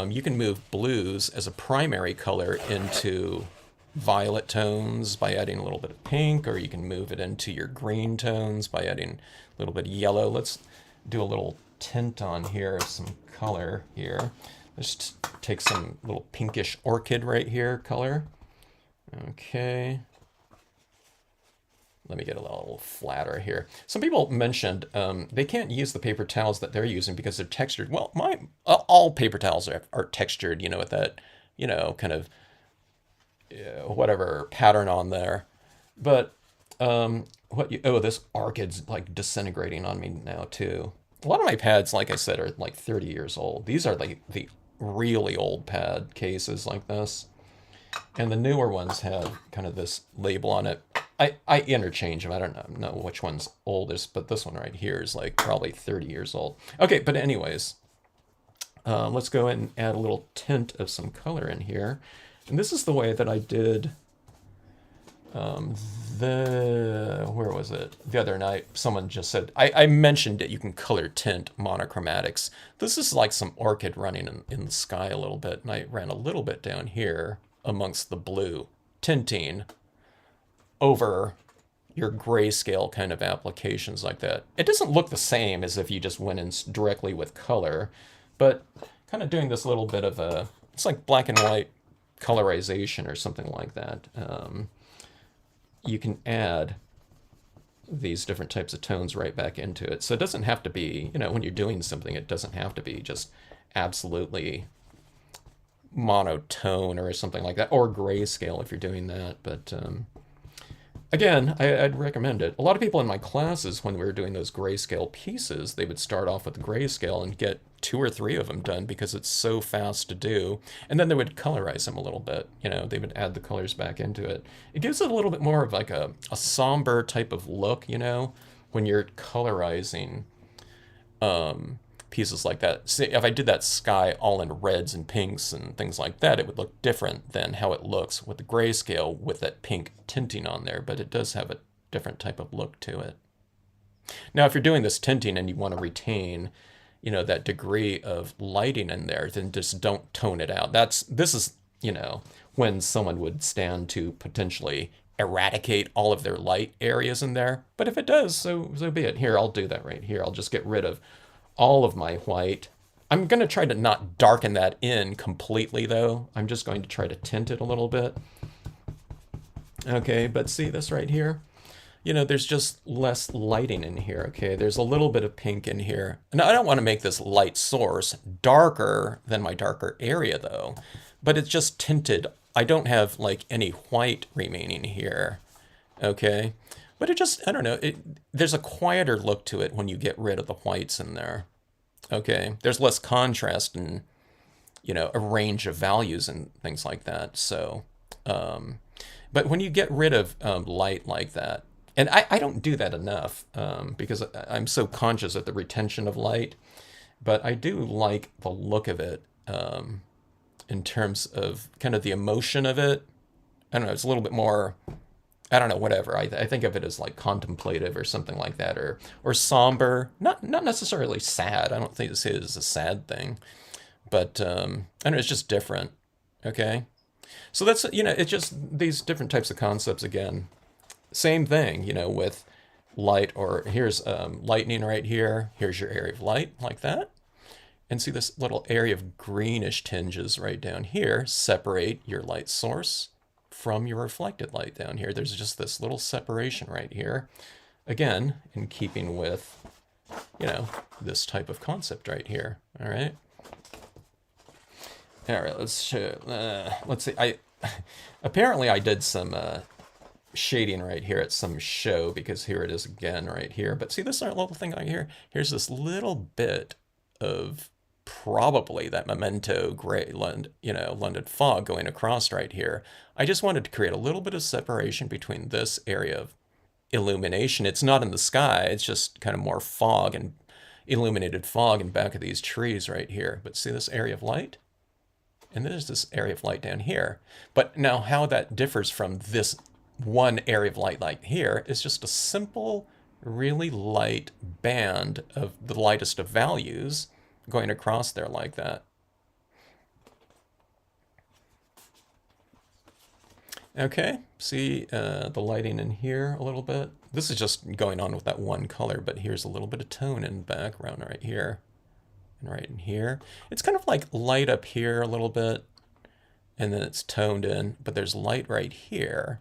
you can move blues as a primary color into violet tones by adding a little bit of pink, or you can move it into your green tones by adding a little bit of yellow. Let's do a little tint on here, some color here. Let's take some little pinkish orchid right here color. Okay. Let me get a little flatter here. Some people mentioned they can't use the paper towels that they're using because they're textured. Well, all paper towels are textured, with that, kind of whatever pattern on there. But this orchid's like disintegrating on me now too. A lot of my pads, like I said, are like 30 years old. These are like the really old pad cases like this. And the newer ones have kind of this label on it. I interchange them. I don't know which one's oldest, but this one right here is like probably 30 years old. Okay, but anyways, let's go ahead and add a little tint of some color in here. And this is the way that I did where was it? The other night, someone just said, I mentioned that you can color tint monochromatics. This is like some orchid running in the sky a little bit, and I ran a little bit down here amongst the blue, tinting over your grayscale kind of applications like that. It doesn't look the same as if you just went in directly with color, but kind of doing this little bit of it's like black and white colorization or something like that. You can add these different types of tones right back into it. So it doesn't have to be, when you're doing something, it doesn't have to be just absolutely monotone or something like that, or grayscale if you're doing that. But again, I'd recommend it. A lot of people in my classes, when we were doing those grayscale pieces, they would start off with grayscale and get 2 or 3 of them done because it's so fast to do. And then they would colorize them a little bit. They would add the colors back into it. It gives it a little bit more of like a somber type of look, when you're colorizing pieces like that. See, if I did that sky all in reds and pinks and things like that, it would look different than how it looks with the grayscale with that pink tinting on there. But it does have different type of look to it. Now, if you're doing this tinting and you want to retain, you know, that degree of lighting in there, then just don't tone it out. This is, you know, when someone would stand to potentially eradicate all of their light areas in there. But if it does, so be it. Here, I'll do that right here. I'll just get rid of all of my white. I'm going to try to not darken that in completely, though. I'm just going to try to tint it a little bit. Okay, but see this right here? You know, there's just less lighting in here, okay? There's a little bit of pink in here. Now, I don't want to make this light source darker than my darker area, though. But it's just tinted. I don't have, like, any white remaining here, okay? But it just, I don't know, there's a quieter look to it when you get rid of the whites in there, okay? There's less contrast and, you know, a range of values and things like that, so... but when you get rid of light like that, and I don't do that enough because I'm so conscious of the retention of light, but I do like the look of it in terms of kind of the emotion of it. I don't know, it's a little bit more, I don't know, whatever. I think of it as like contemplative or something like that, or somber. Not necessarily sad. I don't think this is a sad thing, but I don't know, it's just different, okay? So that's, you know, it's just these different types of concepts again. Same thing, you know, with light, or here's lightning right here. Here's your area of light like that. And see this little area of greenish tinges right down here separate your light source from your reflected light down here. There's just this little separation right here. Again, in keeping with, you know, this type of concept right here. All right. All right, let's see. Apparently I did some shading right here at some show, because here it is again right here. But see this little thing right here? Here's this little bit of probably that memento gray, London fog going across right here. I just wanted to create a little bit of separation between this area of illumination. It's not in the sky, it's just kind of more fog and illuminated fog in back of these trees right here. But see this area of light? And there's this area of light down here. But now how that differs from this one area of light like here is just a simple, really light band of the lightest of values going across there like that. Okay, see the lighting in here a little bit. This is just going on with that one color, but here's a little bit of tone in the background right here. And right in here. It's kind of like light up here a little bit, and then it's toned in, but there's light right here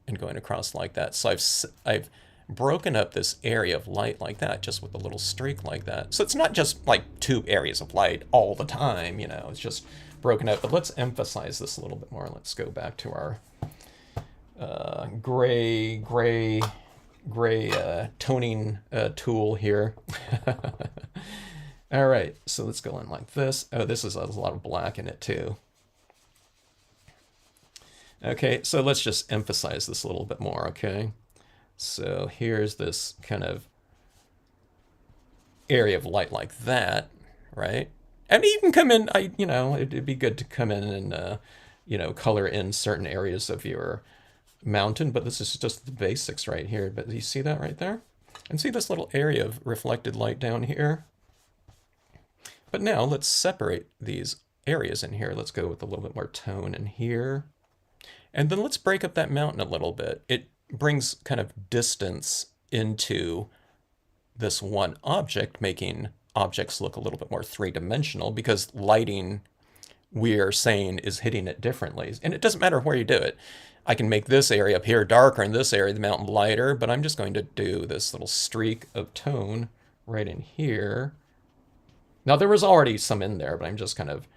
and going across like that. So I've broken up this area of light like that, just with a little streak like that. So it's not just like two areas of light all the time, you know, it's just broken up. But let's emphasize this a little bit more. Let's go back to our gray toning tool here. All right, so let's go in like this. Oh, this is a lot of black in it too. Okay, so let's just emphasize this a little bit more, okay? So here's this kind of area of light like that, right? And you can come in, it'd be good to come in and, color in certain areas of your mountain, but this is just the basics right here. But you see that right there? And see this little area of reflected light down here? But now let's separate these areas in here. Let's go with a little bit more tone in here. And then let's break up that mountain a little bit. It brings kind of distance into this one object, making objects look a little bit more three-dimensional, because lighting, we are saying, is hitting it differently. And it doesn't matter where you do it. I can make this area up here darker and this area of the mountain lighter, but I'm just going to do this little streak of tone right in here. Now, there was already some in there, but I'm just kind of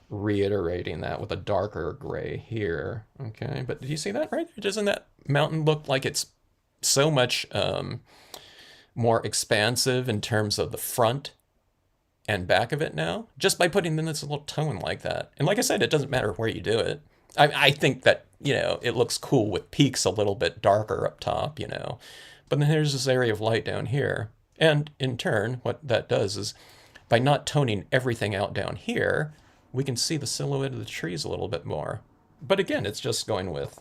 reiterating that with a darker gray here. Okay, but do you see that right there? Doesn't that mountain look like it's so much more expansive in terms of the front and back of it now? Just by putting in this little tone like that. And like I said, it doesn't matter where you do it. I think that, it looks cool with peaks a little bit darker up top, But then there's this area of light down here. And in turn, what that does is, by not toning everything out down here, we can see the silhouette of the trees a little bit more. But again, it's just going with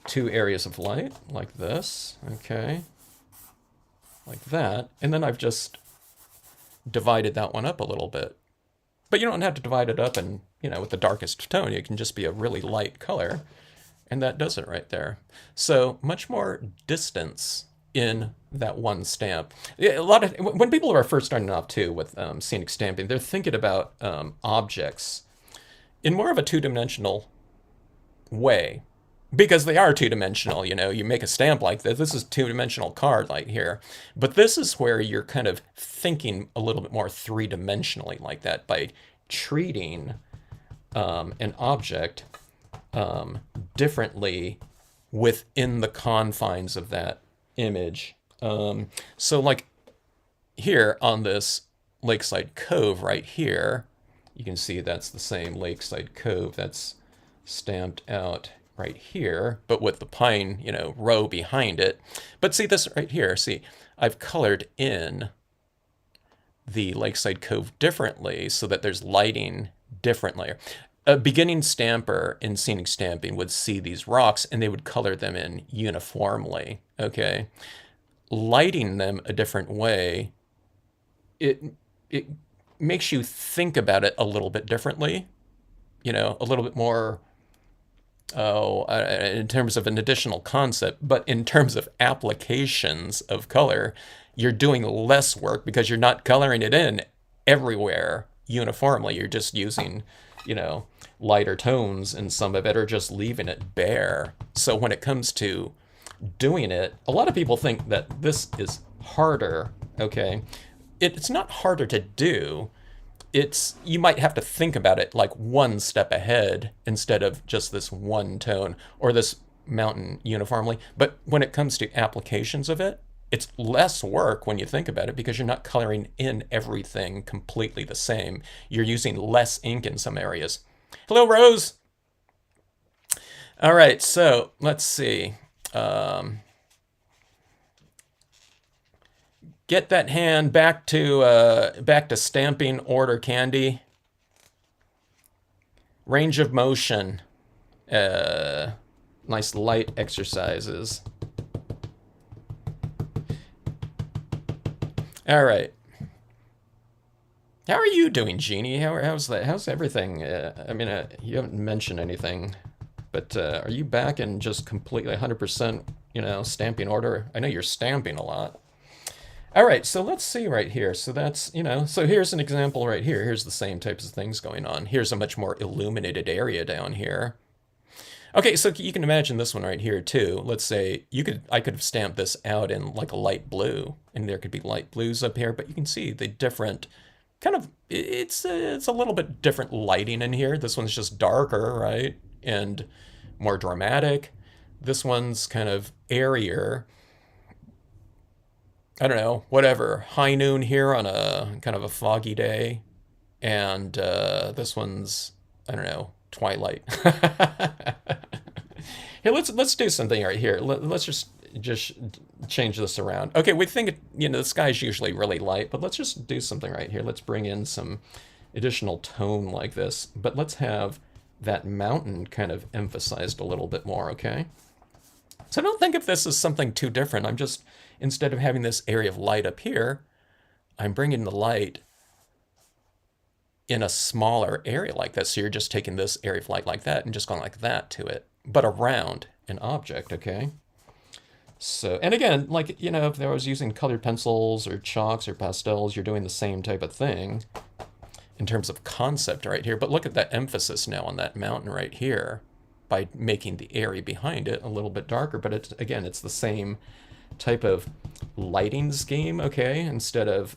two areas of light like this, okay, like that, and then I've just divided that one up a little bit. But you don't have to divide it up and, you know, with the darkest tone. It can just be a really light color, and that does it right there. So much more distance in that one stamp. A lot of when people are first starting off too with scenic stamping, they're thinking about objects in more of a two-dimensional way, because they are two-dimensional. You know, you make a stamp like this. This is a two-dimensional card right here, but this is where you're kind of thinking a little bit more three-dimensionally like that by treating an object differently within the confines of that image. So like here on this Lakeside Cove right here, you can see that's the same Lakeside Cove that's stamped out right here, but with the pine, you know, row behind it. But see this right here, see, I've colored in the Lakeside Cove differently so that there's lighting differently. A beginning stamper in scenic stamping would see these rocks and they would color them in uniformly, okay? Lighting them a different way, it makes you think about it a little bit differently, you know, a little bit more, in terms of an additional concept, but in terms of applications of color, you're doing less work because you're not coloring it in everywhere uniformly. You're just using, you know, lighter tones in some of it, or just leaving it bare. So when it comes to doing it, a lot of people think that this is harder, okay? It's not harder to do. It's, you might have to think about it like one step ahead instead of just this one tone or this mountain uniformly. But when it comes to applications of it, it's less work when you think about it because you're not coloring in everything completely the same. You're using less ink in some areas. Hello, Rose. All right, so let's see. Get that hand back to stamping order, Candy. Range of motion. Nice light exercises. All right. How are you doing, Jeannie? How's that? How's everything? I mean, you haven't mentioned anything, but are you back in just completely 100%, you know, stamping order? I know you're stamping a lot. All right, so let's see right here. So that's, you know, so here's an example right here. Here's the same types of things going on. Here's a much more illuminated area down here. Okay, so you can imagine this one right here too. Let's say I could have stamped this out in like a light blue, and there could be light blues up here, but you can see the different kind of, it's a little bit different lighting in here. This one's just darker, right? And more dramatic. This one's kind of airier. I don't know, whatever, high noon here on a kind of a foggy day, and this one's, I don't know, twilight. Here, let's do something right here. Let's just change this around. Okay, we think, you know, the sky's usually really light, but let's just do something right here. Let's bring in some additional tone like this, but let's have that mountain kind of emphasized a little bit more, okay? So don't think of this as something too different. I'm just, instead of having this area of light up here, I'm bringing the light in a smaller area like this. So you're just taking this area of light like that and just going like that to it, but around an object, okay? So, and again, like, you know, if I was using colored pencils or chalks or pastels, you're doing the same type of thing in terms of concept right here. But look at that emphasis now on that mountain right here by making the area behind it a little bit darker. But it's, again, it's the same type of lighting scheme, okay? Instead of,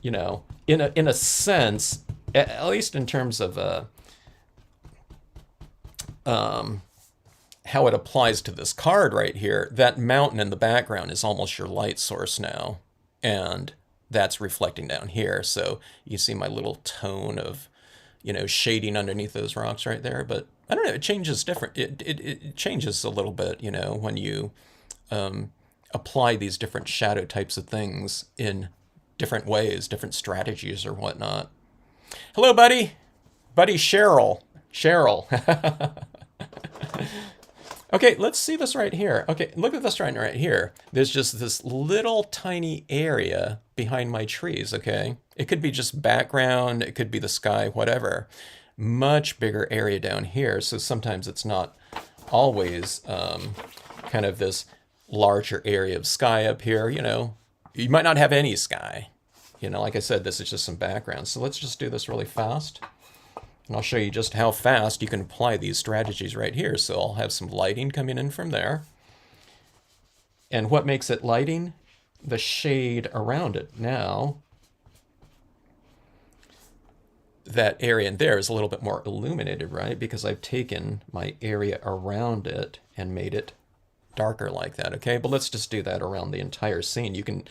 you know, in a sense, at least in terms of how it applies to this card right here, that mountain in the background is almost your light source now, and that's reflecting down here. So you see my little tone of, you know, shading underneath those rocks right there. But I don't know, it changes different. It changes a little bit, you know, when you apply these different shadow types of things in different ways, different strategies or whatnot. Hello, buddy. Buddy Cheryl. Okay, let's see this right here. Okay, look at this right here. There's just this little tiny area behind my trees, okay? It could be just background, it could be the sky, whatever. Much bigger area down here, so sometimes it's not always kind of this larger area of sky up here, you know. You might not have any sky. You know, like I said, this is just some background. So let's just do this really fast. And I'll show you just how fast you can apply these strategies right here. So I'll have some lighting coming in from there. And what makes it lighting? The shade around it. Now, that area in there is a little bit more illuminated, right? Because I've taken my area around it and made it darker like that, okay? But let's just do that around the entire scene. You can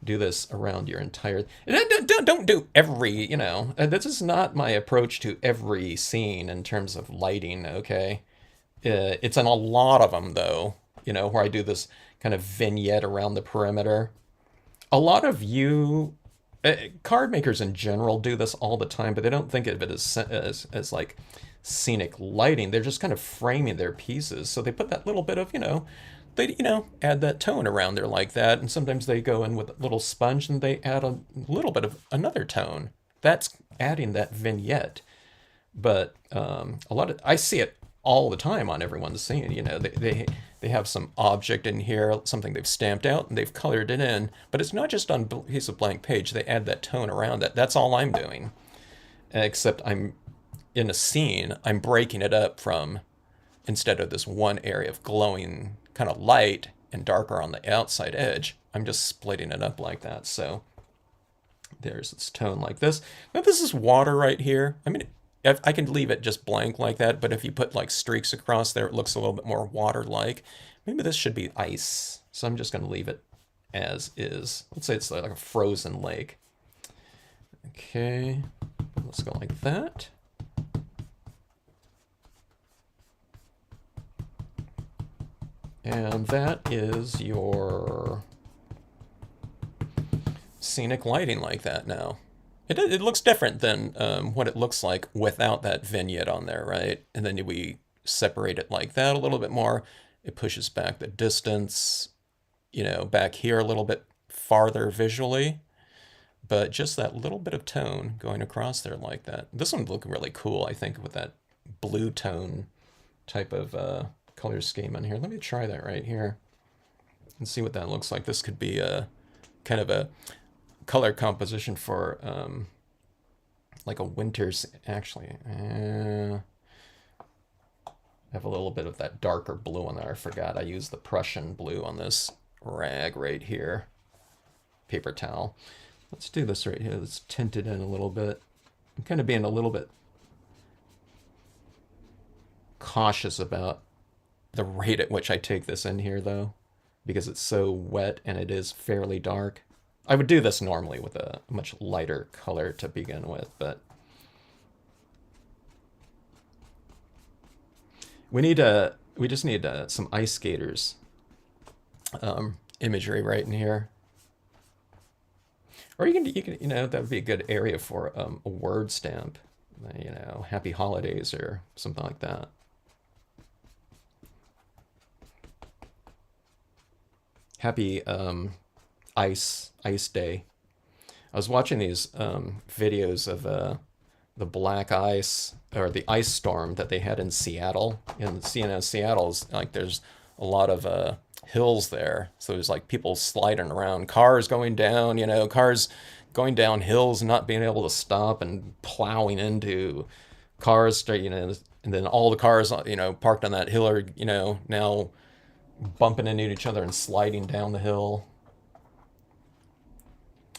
do this around your entire... Don't do every, you know, this is not my approach to every scene in terms of lighting, okay? It's in a lot of them, though, you know, where I do this kind of vignette around the perimeter. A lot of you... card makers in general do this all the time, but they don't think of it as like scenic lighting. They're just kind of framing their pieces. So they put that little bit of, you know, they, you know, add that tone around there like that. And sometimes they go in with a little sponge and they add a little bit of another tone. That's adding that vignette. But a lot of, I see it all the time on everyone's scene. You know, they have some object in here, something they've stamped out, and they've colored it in. But it's not just on a piece of blank page. They add that tone around it. That's all I'm doing. Except I'm in a scene, I'm breaking it up from, instead of this one area of glowing kind of light and darker on the outside edge, I'm just splitting it up like that. So there's this tone like this. Now this is water right here. I mean, I can leave it just blank like that, but if you put like streaks across there, it looks a little bit more water-like. Maybe this should be ice. So I'm just going to leave it as is. Let's say it's like a frozen lake. Okay, let's go like that. And that is your scenic lighting like that now. It looks different than what it looks like without that vignette on there, right? And then we separate it like that a little bit more. It pushes back the distance, you know, back here a little bit farther visually. But just that little bit of tone going across there like that. This one would look really cool, I think, with that blue tone type of color scheme on here. Let me try that right here and see what that looks like. This could be a kind of a color composition for like a winter's, actually. I have a little bit of that darker blue on there. I forgot I used the Prussian blue on this rag right here. Paper towel. Let's do this right here. Let's tint it in a little bit. I'm kind of being a little bit cautious about the rate at which I take this in here, though, because it's so wet and it is fairly dark. I would do this normally with a much lighter color to begin with, but we just need some ice skaters imagery right in here. Or you can, you know, that would be a good area for a word stamp, you know, Happy Holidays or something like that. Happy Ice Day. I was watching these videos of the black ice or the ice storm that they had in Seattle. And Seattle's like there's a lot of hills there, so there's like people sliding around, cars going down, you know, cars going down hills and not being able to stop and plowing into cars, you know, and then all the cars, you know, parked on that hill are, you know, now bumping into each other and sliding down the hill.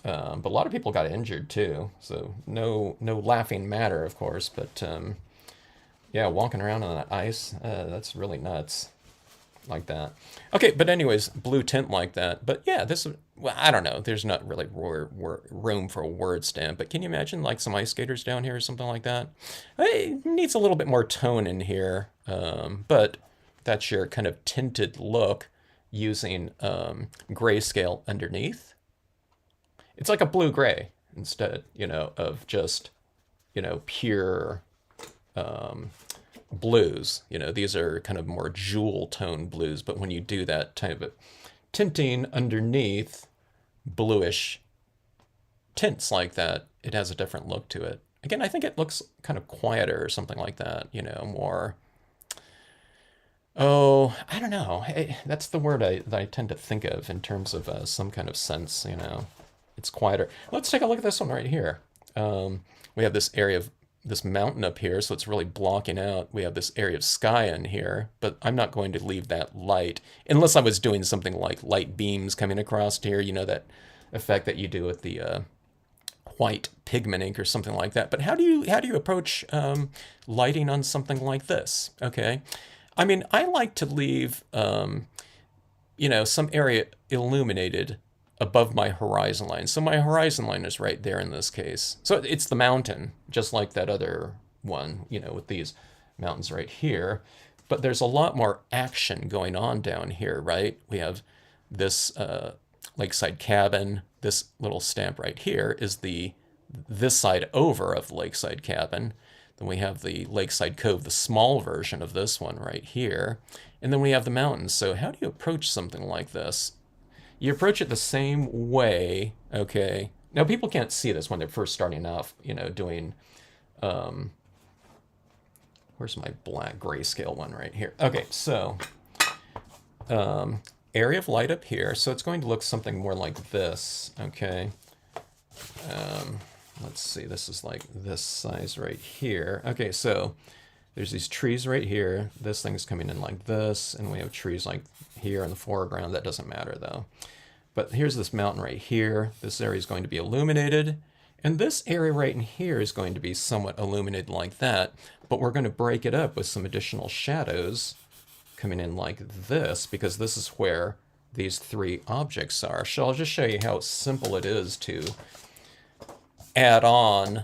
But a lot of people got injured too, so no laughing matter, of course. But yeah, walking around on that ice, that's really nuts, like that. Okay, but anyways, blue tint like that. But yeah, this, well, I don't know. There's not really room for a word stamp. But can you imagine like some ice skaters down here or something like that? It needs a little bit more tone in here, but that's your kind of tinted look using grayscale underneath. It's like a blue-gray instead, you know, of just, you know, pure blues. You know, these are kind of more jewel tone blues, but when you do that type of tinting underneath bluish tints like that, it has a different look to it. Again, I think it looks kind of quieter or something like that, you know, more, oh, I don't know. That's the word that I tend to think of in terms of some kind of sense, you know. It's quieter. Let's take a look at this one right here. We have this area of this mountain up here, so it's really blocking out. We have this area of sky in here, but I'm not going to leave that light unless I was doing something like light beams coming across here, you know, that effect that you do with the white pigment ink or something like that. But how do you approach lighting on something like this? Okay, I mean, I like to leave you know, some area illuminated above my horizon line. So my horizon line is right there in this case. So it's the mountain, just like that other one, you know, with these mountains right here. But there's a lot more action going on down here, right? We have this lakeside cabin. This little stamp right here is this side over of the lakeside cabin. Then we have the Lakeside Cove, the small version of this one right here. And then we have the mountains. So how do you approach something like this? You approach it the same way, okay? Now, people can't see this when they're first starting off, you know, doing, where's my black grayscale one right here? Okay, so area of light up here. So it's going to look something more like this, okay? Let's see, this is like this size right here. Okay, so there's these trees right here. This thing's coming in like this, and we have trees like here in the foreground. That doesn't matter though. But here's this mountain right here. This area is going to be illuminated. And this area right in here is going to be somewhat illuminated like that. But we're going to break it up with some additional shadows coming in like this, because this is where these three objects are. So I'll just show you how simple it is to add on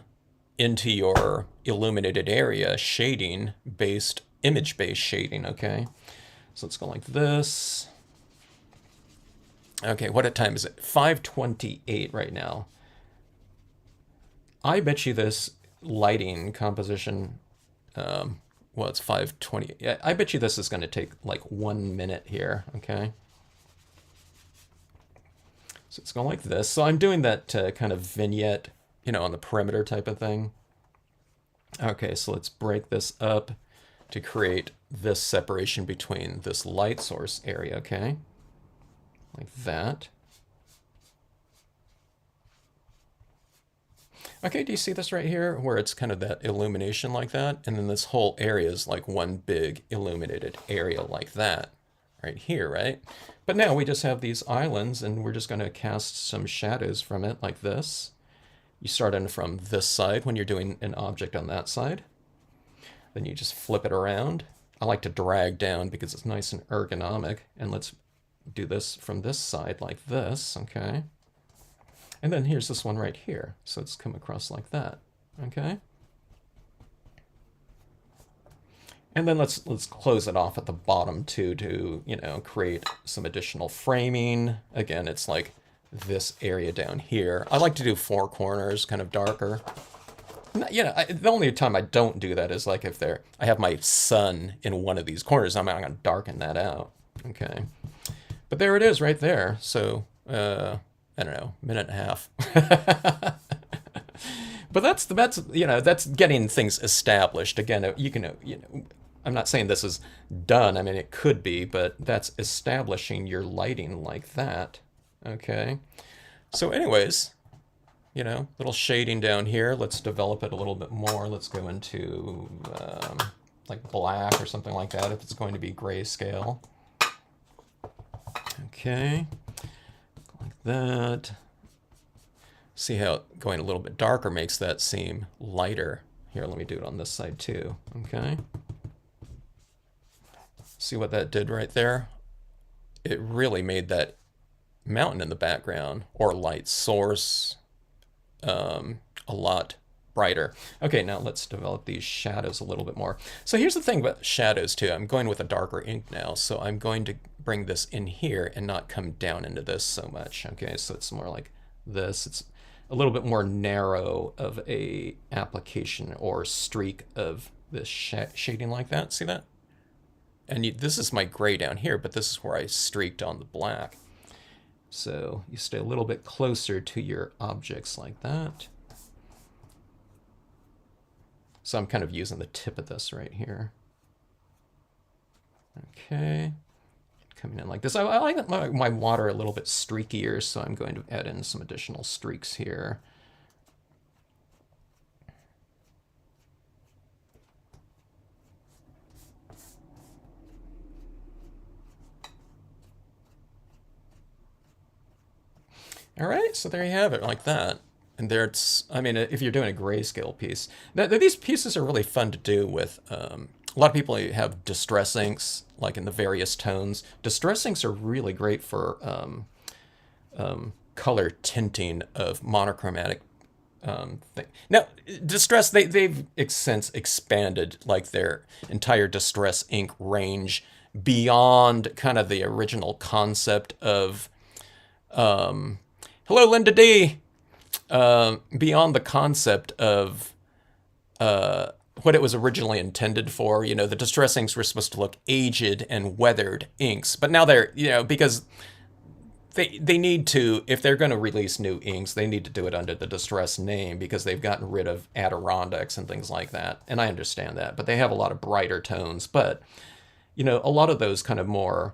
into your illuminated area shading based, image-based shading, okay? So let's go like this. Okay, what time is it? 5:28 right now. I bet you this lighting composition, well, it's 5:20. Yeah, I bet you this is going to take like 1 minute here, okay? So it's going like this. So I'm doing that kind of vignette, you know, on the perimeter type of thing. Okay, so let's break this up to create this separation between this light source area, okay? Like that. Okay, do you see this right here where it's kind of that illumination like that? And then this whole area is like one big illuminated area like that right here, right? But now we just have these islands and we're just going to cast some shadows from it like this. You start in from this side when you're doing an object on that side. Then you just flip it around. I like to drag down because it's nice and ergonomic. And let's do this from this side like this, okay? And then here's this one right here. So it's come across like that, okay? And then let's close it off at the bottom too to, you know, create some additional framing. Again, it's like this area down here. I like to do four corners, kind of darker. You know, the only time I don't do that is like if I have my sun in one of these corners, I'm not going to darken that out, okay? But there it is right there. So, I don't know, minute and a half. But that's you know, that's getting things established. Again, you can, you know, I'm not saying this is done. I mean, it could be, but that's establishing your lighting like that. Okay. So anyways, you know, little shading down here. Let's develop it a little bit more. Let's go into like black or something like that if it's going to be grayscale. Okay, like that. See how going a little bit darker makes that seem lighter. Here, let me do it on this side too, okay? See what that did right there? It really made that mountain in the background, or light source, a lot brighter. Okay, now let's develop these shadows a little bit more. So here's the thing about shadows too. I'm going with a darker ink now, so I'm going to bring this in here and not come down into this so much. Okay, so it's more like this. It's a little bit more narrow of a application or streak of this shading like that. See that? And this is my gray down here, but this is where I streaked on the black. So you stay a little bit closer to your objects like that. So I'm kind of using the tip of this right here. Okay. Coming in like this. I like my water a little bit streakier, so I'm going to add in some additional streaks here. All right, so there you have it, like that. And there's, I mean, if you're doing a grayscale piece, these pieces are really fun to do with. A lot of people have distress inks, like in the various tones. Distress inks are really great for color tinting of monochromatic thing. Now, distress, they've since expanded like their entire distress ink range beyond kind of the original concept of. Hello, Linda D. Beyond the concept of what it was originally intended for. You know, the distress inks were supposed to look aged and weathered inks, but now they're, you know, because they need to, if they're going to release new inks, they need to do it under the distress name because they've gotten rid of Adirondacks and things like that. And I understand that, but they have a lot of brighter tones. But, you know, a lot of those kind of more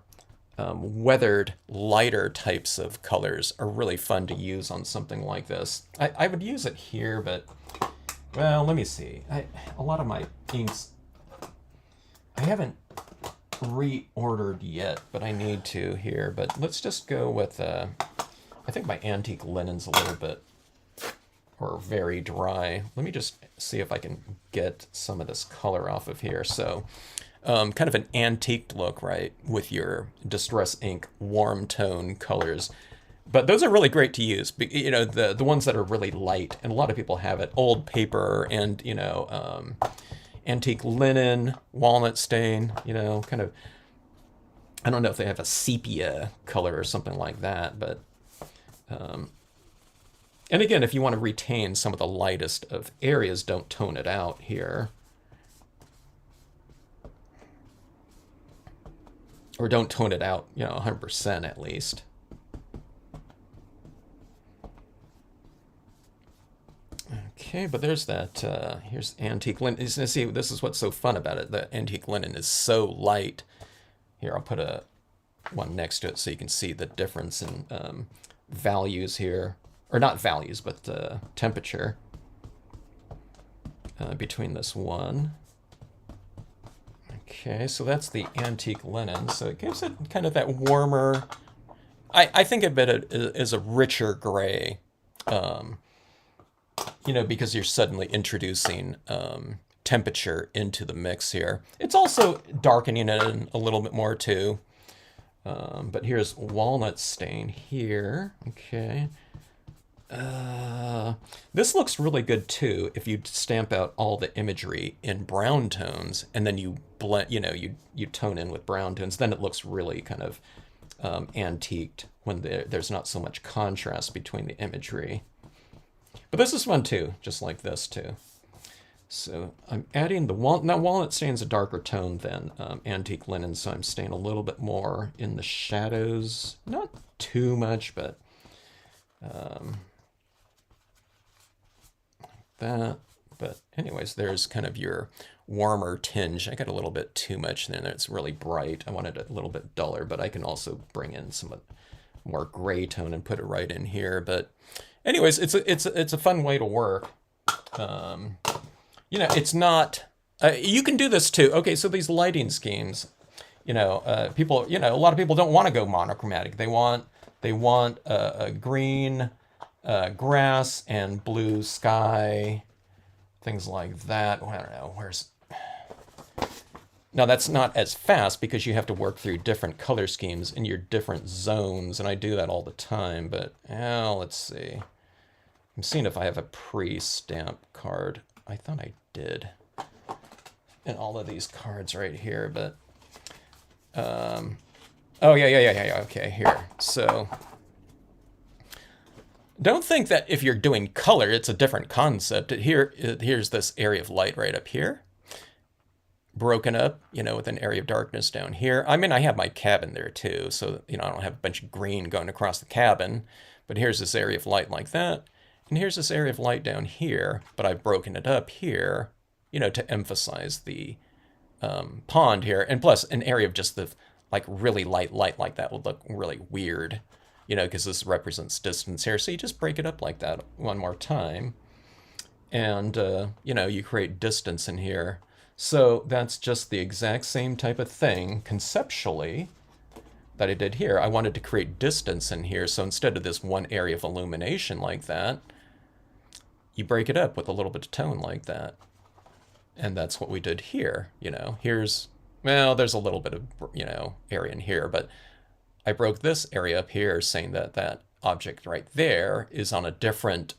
weathered, lighter types of colors are really fun to use on something like this. I would use it here, but, well, let me see. A lot of my inks, I haven't reordered yet, but I need to here. But let's just go with, I think my antique linen's a little bit, or very dry. Let me just see if I can get some of this color off of here. So, kind of an antique look, right, with your distress ink warm tone colors. But those are really great to use. You know, the ones that are really light, and a lot of people have it. Old paper and, you know, antique linen, walnut stain, you know, kind of, I don't know if they have a sepia color or something like that, but, and again, if you want to retain some of the lightest of areas, don't tone it out here. Or don't tone it out, you know, 100% at least. Okay, but there's that, here's antique linen. See, this is what's so fun about it. The antique linen is so light. Here, I'll put one next to it so you can see the difference in values here. Or not values, but temperature between this one. Okay, so that's the antique linen. So it gives it kind of that warmer, I think of it as a richer gray, you know, because you're suddenly introducing temperature into the mix here. It's also darkening it in a little bit more too. But here's walnut stain here. Okay. This looks really good too if you stamp out all the imagery in brown tones and then you blend, you know, you tone in with brown tones. Then it looks really kind of antiqued when there's not so much contrast between the imagery. But this is fun too, just like this too. So I'm adding the walnut. Now walnut stain's a darker tone than antique linen, so I'm staying a little bit more in the shadows. Not too much, but that. But anyways, there's kind of your warmer tinge. I got a little bit too much there. It's really bright. I wanted it a little bit duller, but I can also bring in some more gray tone and put it right in here. But anyways, it's a fun way to work. You know, it's not. You can do this too. Okay, so these lighting schemes, you know, people, you know, a lot of people don't want to go monochromatic. They want a green grass and blue sky, things like that. I don't know, now that's not as fast because you have to work through different color schemes in your different zones, and I do that all the time, but let's see. I'm seeing if I have a pre-stamp card. I thought I did in all of these cards right here, but oh yeah, okay, here. So don't think that if you're doing color, it's a different concept. Here's this area of light right up here. broken up, you know, with an area of darkness down here. I mean, I have my cabin there too, so, you know, I don't have a bunch of green going across the cabin, but here's this area of light like that, and here's this area of light down here, but I've broken it up here, you know, to emphasize the pond here, and plus an area of just the, like, really light light like that would look really weird, you know, because this represents distance here, so you just break it up like that one more time, and, you know, you create distance in here. So that's just the exact same type of thing conceptually that I did here. I wanted to create distance in here, so instead of this one area of illumination like that, you break it up with a little bit of tone like that. And that's what we did here, you know. Here's, well, there's a little bit of, you know, area in here, but I broke this area up here saying that that object right there is on a different,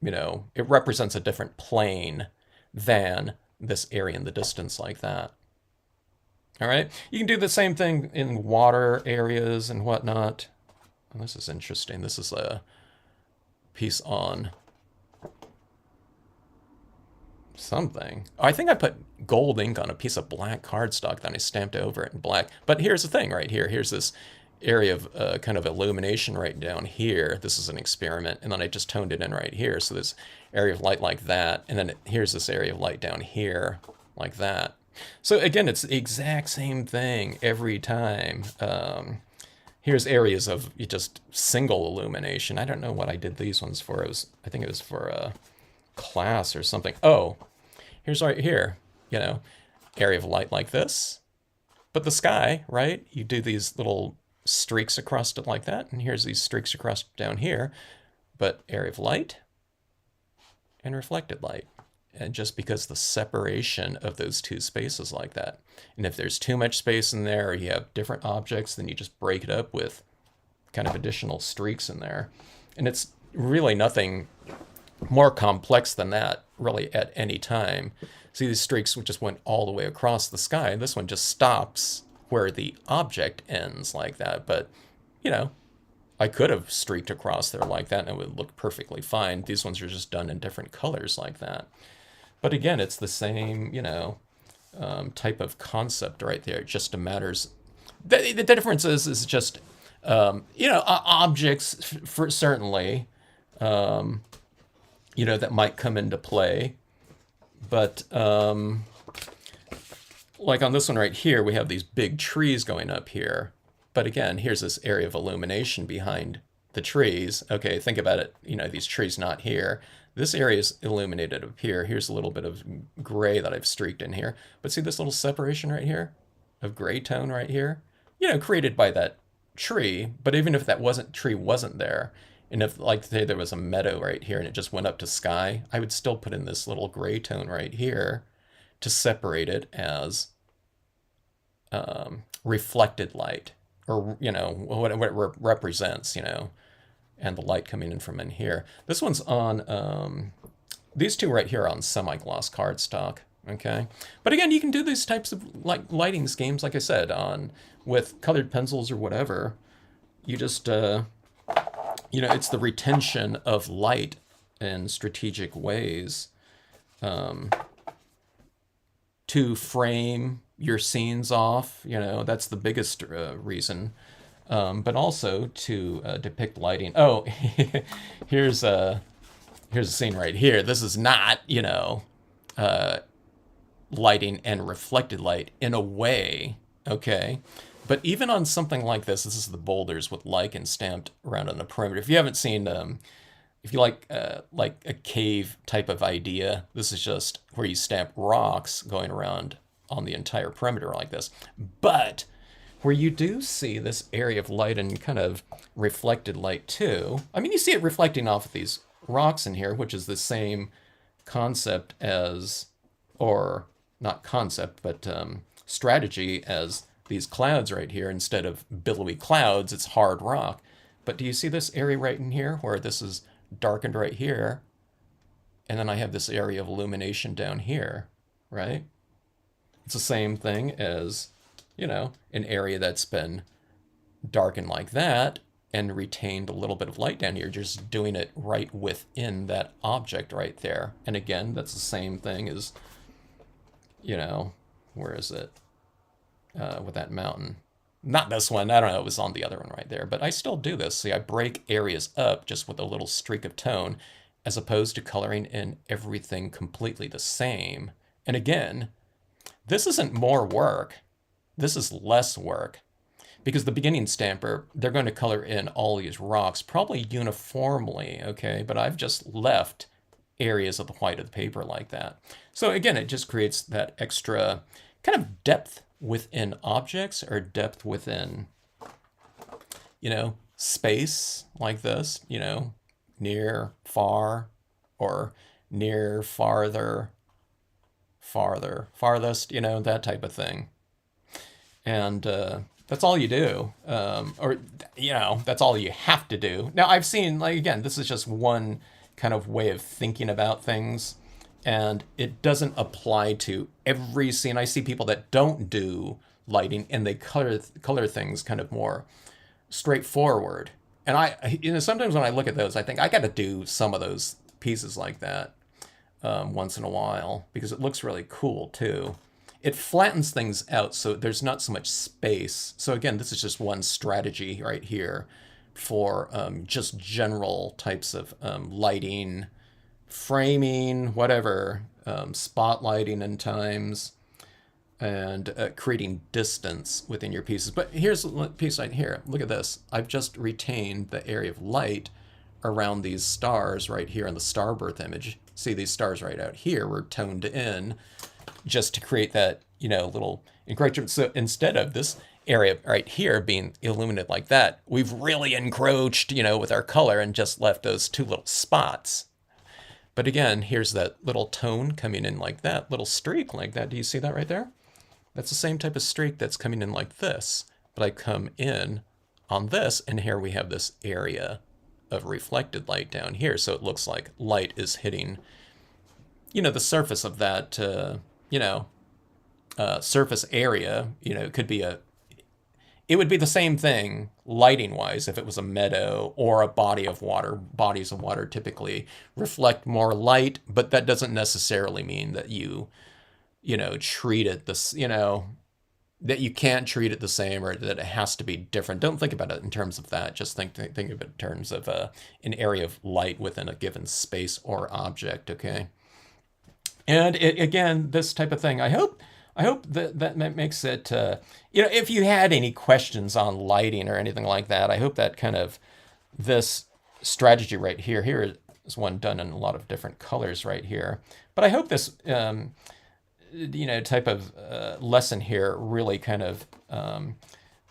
you know, it represents a different plane than this area in the distance like that. All right, you can do the same thing in water areas and whatnot. Oh, this is interesting. This is a piece on something. I think I put gold ink on a piece of black cardstock, then I stamped over it in black. But here's the thing right here. Here's this area of kind of illumination right down here. This is an experiment, and then I just toned it in right here. So this area of light like that, and then here's this area of light down here like that. So again, it's the exact same thing every time. Here's areas of just single illumination. I don't know what I did these ones for. It was, I think it was for a class or something. Oh, here's right here, you know, area of light like this. But the sky, right? You do these little streaks across it like that, and here's these streaks across down here. But area of light and reflected light. And just because the separation of those two spaces like that. And if there's too much space in there, or you have different objects, then you just break it up with kind of additional streaks in there. And it's really nothing more complex than that, really, at any time. See, these streaks just went all the way across the sky. This one just stops where the object ends like that. But, you know, I could have streaked across there like that and it would look perfectly fine. These ones are just done in different colors like that. But again, it's the same, you know, type of concept right there. It just matters. The difference is just, you know, objects for certainly, you know, that might come into play. But like on this one right here, we have these big trees going up here. But again, here's this area of illumination behind the trees. Okay, think about it. You know, these trees not here. This area is illuminated up here. Here's a little bit of gray that I've streaked in here. But see this little separation right here of gray tone right here? You know, created by that tree. But even if that tree wasn't there, and if, like, say there was a meadow right here and it just went up to sky, I would still put in this little gray tone right here to separate it as reflected light, or, you know, what it represents, you know, and the light coming in from in here. This one's on, these two right here are on semi-gloss cardstock, okay? But again, you can do these types of, like, lighting schemes, like I said, with colored pencils or whatever. You just, you know, it's the retention of light in strategic ways to frame your scenes off. You know, that's the biggest reason. But also to depict lighting. Oh, here's a scene right here. This is not, you know, lighting and reflected light in a way, okay? But even on something like this is the boulders with lichen stamped around on the perimeter. If you haven't seen, if you like a cave type of idea, this is just where you stamp rocks going around on the entire perimeter like this. But where you do see this area of light and kind of reflected light too. I mean, you see it reflecting off of these rocks in here, which is the same concept as, or not concept, but strategy as these clouds right here. Instead of billowy clouds, it's hard rock. But do you see this area right in here where this is darkened right here? And then I have this area of illumination down here, right? It's the same thing as, you know, an area that's been darkened like that and retained a little bit of light down here, just doing it right within that object right there. And again, that's the same thing as, you know, Where is it? With that mountain. Not this one. I don't know. It was on the other one right there. But I still do this. See, I break areas up just with a little streak of tone as opposed to coloring in everything completely the same. And again, this isn't more work. This is less work. Because the beginning stamper, they're going to color in all these rocks probably uniformly, okay? But I've just left areas of the white of the paper like that. So again, it just creates that extra kind of depth within objects, or depth within, space like this, near, far, or near, farther, farther, farthest, that type of thing. And that's all you do, or that's all you have to do. Now I've seen, like, again, this is just one kind of way of thinking about things, and it doesn't apply to every scene. I see people that don't do lighting and they color things kind of more straightforward. And I sometimes when I look at those, I think I got to do some of those pieces like that once in a while, because it looks really cool too. It flattens things out so there's not so much space. So again, this is just one strategy right here for just general types of lighting, framing, whatever, spotlighting in times, and creating distance within your pieces. But here's a piece right here. Look at this. I've just retained the area of light around these stars right here in the starbirth image. See, these stars right out here were toned in just to create that, little encroachment. So instead of this area right here being illuminated like that, we've really encroached, with our color and just left those two little spots. But again, here's that little tone coming in like that, little streak like that. Do you see that right there? That's the same type of streak that's coming in like this. But I come in on this, and here we have this area of reflected light down here. So it looks like light is hitting, the surface of that, surface area. It could be it would be the same thing lighting wise if it was a meadow or a body of water. Bodies of water typically reflect more light, but that doesn't necessarily mean that you treat it this, that you can't treat it the same, or that it has to be different. Don't think about it in terms of that. Just think of it in terms of an area of light within a given space or object, okay? And again, this type of thing, I hope that makes it, if you had any questions on lighting or anything like that, I hope that kind of this strategy right here is one done in a lot of different colors right here. But I hope this, type of lesson here really kind of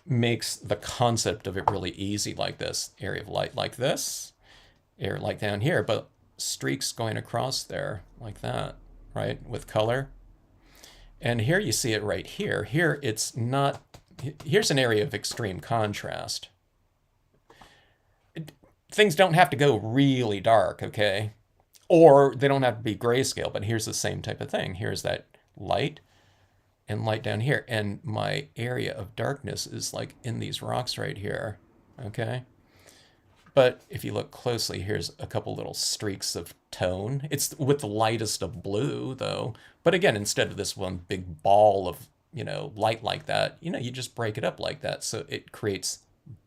makes the concept of it really easy, like this area of light like this, area like down here, but streaks going across there like that, right, with color. And here you see it right here. Here it's not, here's an area of extreme contrast. Things don't have to go really dark, okay? Or they don't have to be grayscale, but here's the same type of thing. Here's that light and light down here. And my area of darkness is like in these rocks right here, okay? But if you look closely, here's a couple little streaks of tone. It's with the lightest of blue, though. But again, instead of this one big ball of, light like that, you just break it up like that. So it creates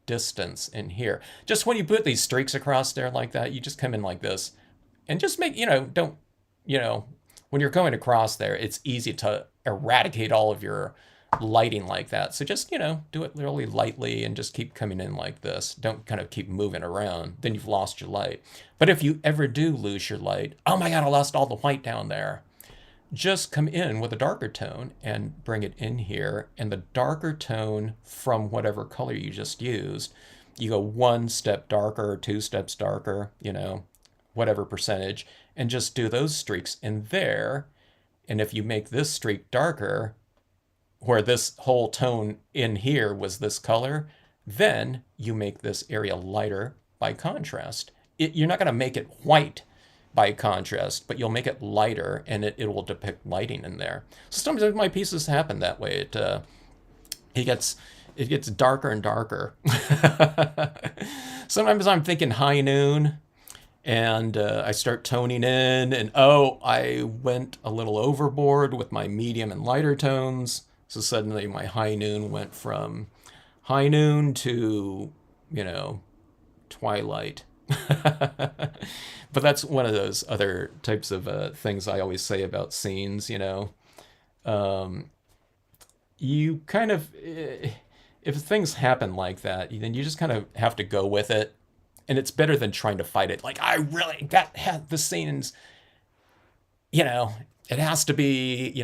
distance in here. Just when you put these streaks across there like that, you just come in like this and just make, when you're going across there, it's easy to eradicate all of your lighting like that. So just, do it really lightly and just keep coming in like this. Don't kind of keep moving around. Then you've lost your light. But if you ever do lose your light, oh my God, I lost all the white down there. Just come in with a darker tone and bring it in here. And the darker tone from whatever color you just used, you go 1 step darker, 2 steps darker, whatever percentage, and just do those streaks in there. And if you make this streak darker, where this whole tone in here was this color, then you make this area lighter by contrast. You're not going to make it white by contrast, but you'll make it lighter, and it will depict lighting in there. So sometimes my pieces happen that way. It gets darker and darker. Sometimes I'm thinking high noon, And I start toning in, and oh, I went a little overboard with my medium and lighter tones. So suddenly my high noon went from high noon to, you know, twilight. But that's one of those other types of things I always say about scenes, you know. You kind of, if things happen like that, then you just kind of have to go with it. And it's better than trying to fight it. Like, I really, that had the scenes, you know, it has to be,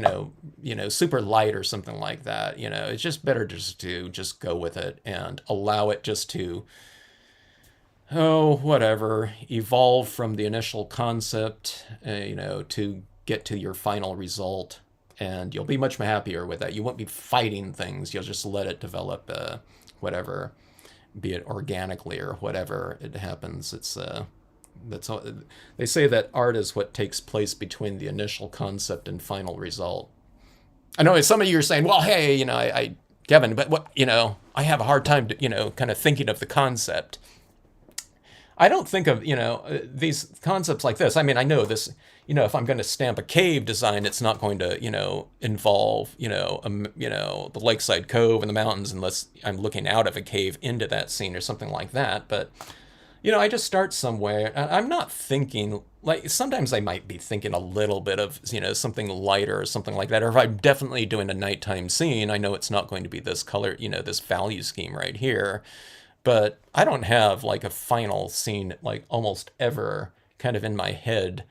super light or something like that. You know, it's just better just to just go with it and allow it just to, oh, whatever, evolve from the initial concept, to get to your final result. And you'll be much happier with that. You won't be fighting things. You'll just let it develop, whatever, be it organically or whatever it happens. It's that's all, they say that art is what takes place between the initial concept and final result. I know some of you are saying, well, hey, Kevin, but what, I have a hard time, kind of thinking of the concept. I don't think of, these concepts like this. I mean, I know this, if I'm going to stamp a cave design, it's not going to, involve, the lakeside cove and the mountains unless I'm looking out of a cave into that scene or something like that. But, I just start somewhere. I'm not thinking, like, sometimes I might be thinking a little bit of, something lighter or something like that. Or if I'm definitely doing a nighttime scene, I know it's not going to be this color, this value scheme right here. But I don't have like a final scene like almost ever kind of in my head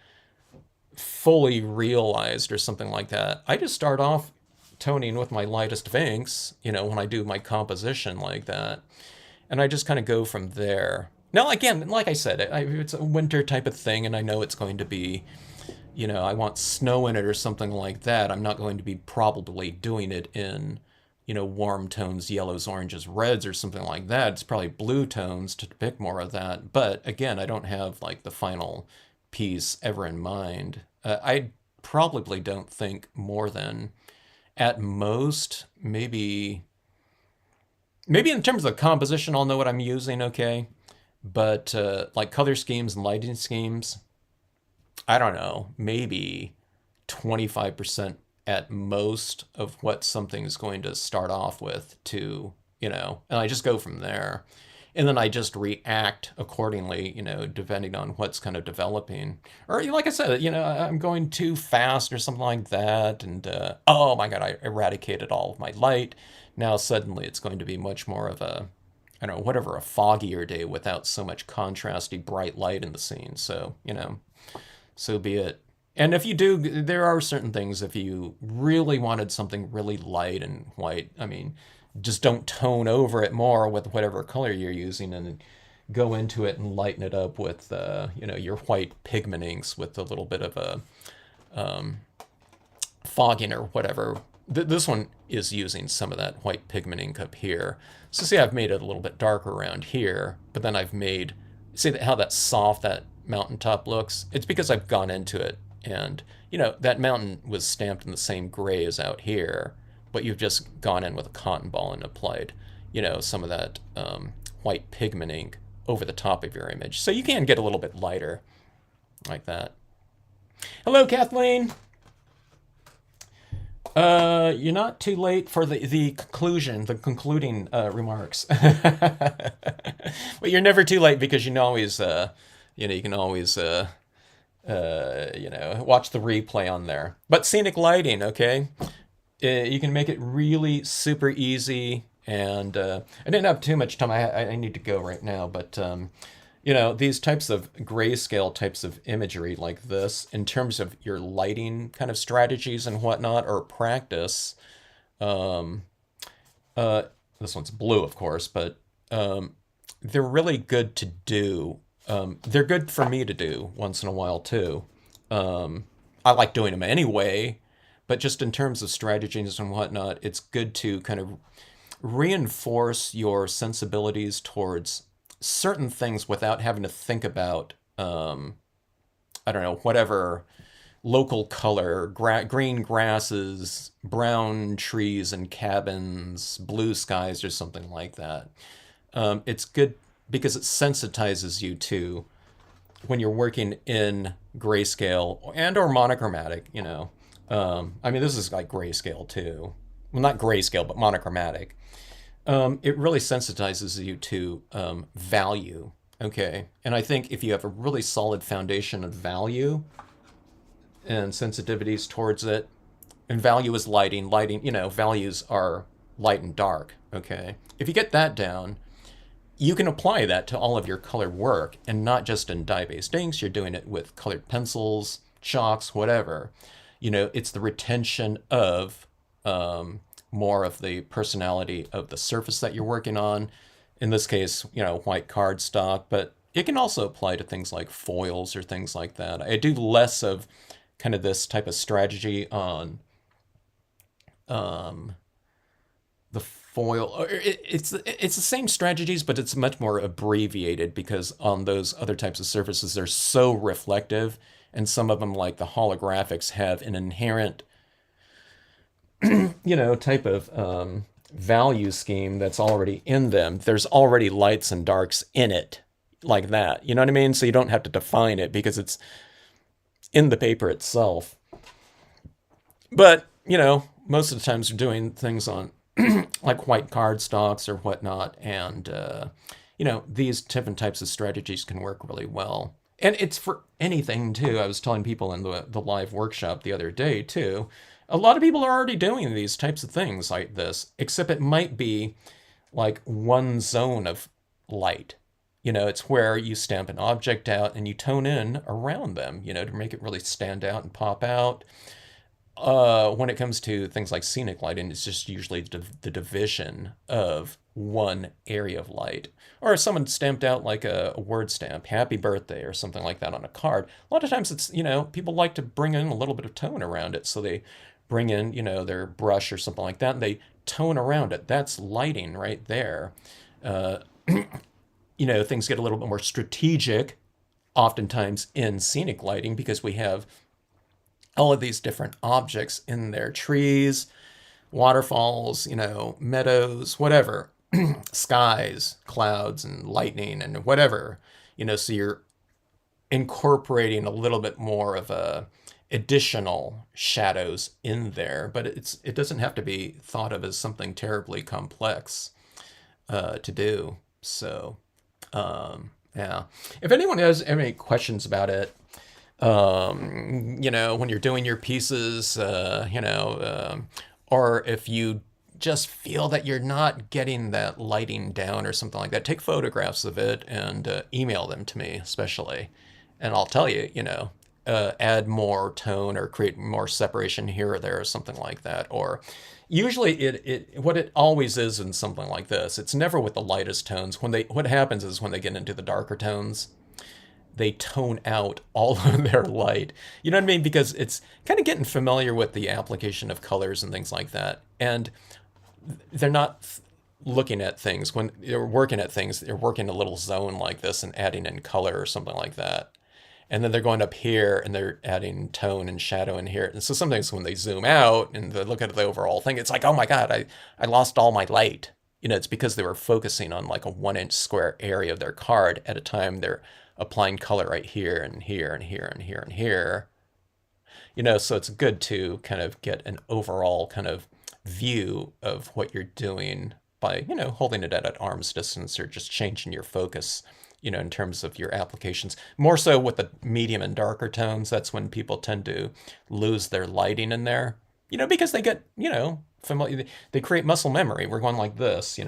fully realized or something like that. I just start off toning with my lightest of inks, when I do my composition like that. And I just kind of go from there. Now, again, like I said, it's a winter type of thing, and I know it's going to be, I want snow in it or something like that. I'm not going to be probably doing it in, warm tones, yellows, oranges, reds, or something like that. It's probably blue tones to depict more of that. But again, I don't have like the final piece ever in mind. I probably don't think more than at most maybe in terms of the composition, I'll know what I'm using, okay. But like color schemes and lighting schemes, I don't know, maybe 25% at most of what something's going to start off with to, and I just go from there. And then I just react accordingly, depending on what's kind of developing. Or like I said, I'm going too fast or something like that. And oh my God, I eradicated all of my light. Now suddenly it's going to be much more of a, I don't know, whatever, a foggier day without so much contrasty bright light in the scene. So, so be it. And if you do, there are certain things, if you really wanted something really light and white, I mean, just don't tone over it more with whatever color you're using and go into it and lighten it up with, your white pigment inks with a little bit of a fogging or whatever. This one is using some of that white pigment ink up here. So see, I've made it a little bit darker around here, but then I've made, see how that soft, that mountaintop looks? It's because I've gone into it. And, that mountain was stamped in the same gray as out here, but you've just gone in with a cotton ball and applied, some of that white pigment ink over the top of your image. So you can get a little bit lighter like that. Hello, Kathleen. You're not too late for the concluding remarks. But you're never too late because you can always, you can always, watch the replay on there. But scenic lighting, okay? You can make it really super easy. And I didn't have too much time. I need to go right now. But, these types of grayscale types of imagery like this, in terms of your lighting kind of strategies and whatnot, or practice, this one's blue, of course, but they're really good to do. They're good for me to do once in a while, too. I like doing them anyway, but just in terms of strategies and whatnot, it's good to kind of reinforce your sensibilities towards certain things without having to think about, I don't know, whatever local color, green grasses, brown trees and cabins, blue skies, or something like that. It's good because it sensitizes you to when you're working in grayscale and or monochromatic, I mean, this is like grayscale too. Well, not grayscale, but monochromatic. It really sensitizes you to value. Okay. And I think if you have a really solid foundation of value and sensitivities towards it, and value is lighting, values are light and dark. Okay. If you get that down, you can apply that to all of your colored work, and not just in dye-based inks. You're doing it with colored pencils, chalks, whatever. It's the retention of more of the personality of the surface that you're working on. In this case, white cardstock, but it can also apply to things like foils or things like that. I do less of kind of this type of strategy on the foil. It's the same strategies, but it's much more abbreviated because on those other types of surfaces, they're so reflective, and some of them, like the holographics, have an inherent type of value scheme that's already in them. There's already lights and darks in it, like that. You know what I mean? So you don't have to define it because it's in the paper itself. But, most of the times we're doing things on like white cardstocks or whatnot, and these different types of strategies can work really well. And it's for anything too. I was telling people in the live workshop the other day too. A lot of people are already doing these types of things like this, except it might be like one zone of light. It's where you stamp an object out and you tone in around them, to make it really stand out and pop out. When it comes to things like scenic lighting, it's just usually the division of one area of light. Or if someone stamped out like a word stamp, happy birthday or something like that on a card, a lot of times it's, people like to bring in a little bit of tone around it. So they bring in, their brush or something like that, and they tone around it. That's lighting right there. Things get a little bit more strategic oftentimes in scenic lighting because we have all of these different objects in there: trees, waterfalls, meadows, whatever, skies, clouds, and lightning, and whatever, so you're incorporating a little bit more of a additional shadows in there, but it doesn't have to be thought of as something terribly complex to do. So, yeah. If anyone has any questions about it, when you're doing your pieces, or if you just feel that you're not getting that lighting down or something like that, take photographs of it and email them to me, especially. And I'll tell you, add more tone or create more separation here or there or something like that. Or usually what it always is in something like this, it's never with the lightest tones. What happens is when they get into the darker tones, they tone out all of their light. You know what I mean? Because it's kind of getting familiar with the application of colors and things like that. And they're not looking at things. When they're working at things, they're working a little zone like this and adding in color or something like that. And then they're going up here and they're adding tone and shadow in here. And so sometimes when they zoom out and they look at the overall thing, it's like, oh my God, I lost all my light. It's because they were focusing on like a 1-inch square area of their card at a time. They're applying color right here and here and here and here and here. So it's good to kind of get an overall kind of view of what you're doing by, holding it at arm's distance or just changing your focus, in terms of your applications. More so with the medium and darker tones, that's when people tend to lose their lighting in there, because they get, familiar. They create muscle memory. We're going like this,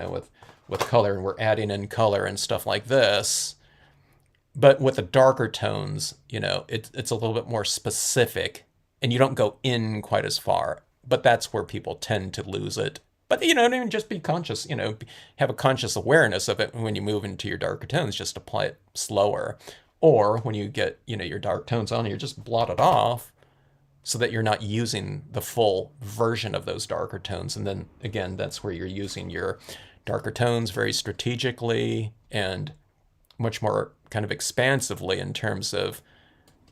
with color, and we're adding in color and stuff like this. But with the darker tones, it's a little bit more specific, and you don't go in quite as far. But that's where people tend to lose it. But, just be conscious, have a conscious awareness of it when you move into your darker tones, just apply it slower. Or when you get, your dark tones on, you just blot it off so that you're not using the full version of those darker tones. And then, again, that's where you're using your darker tones very strategically and much more kind of expansively in terms of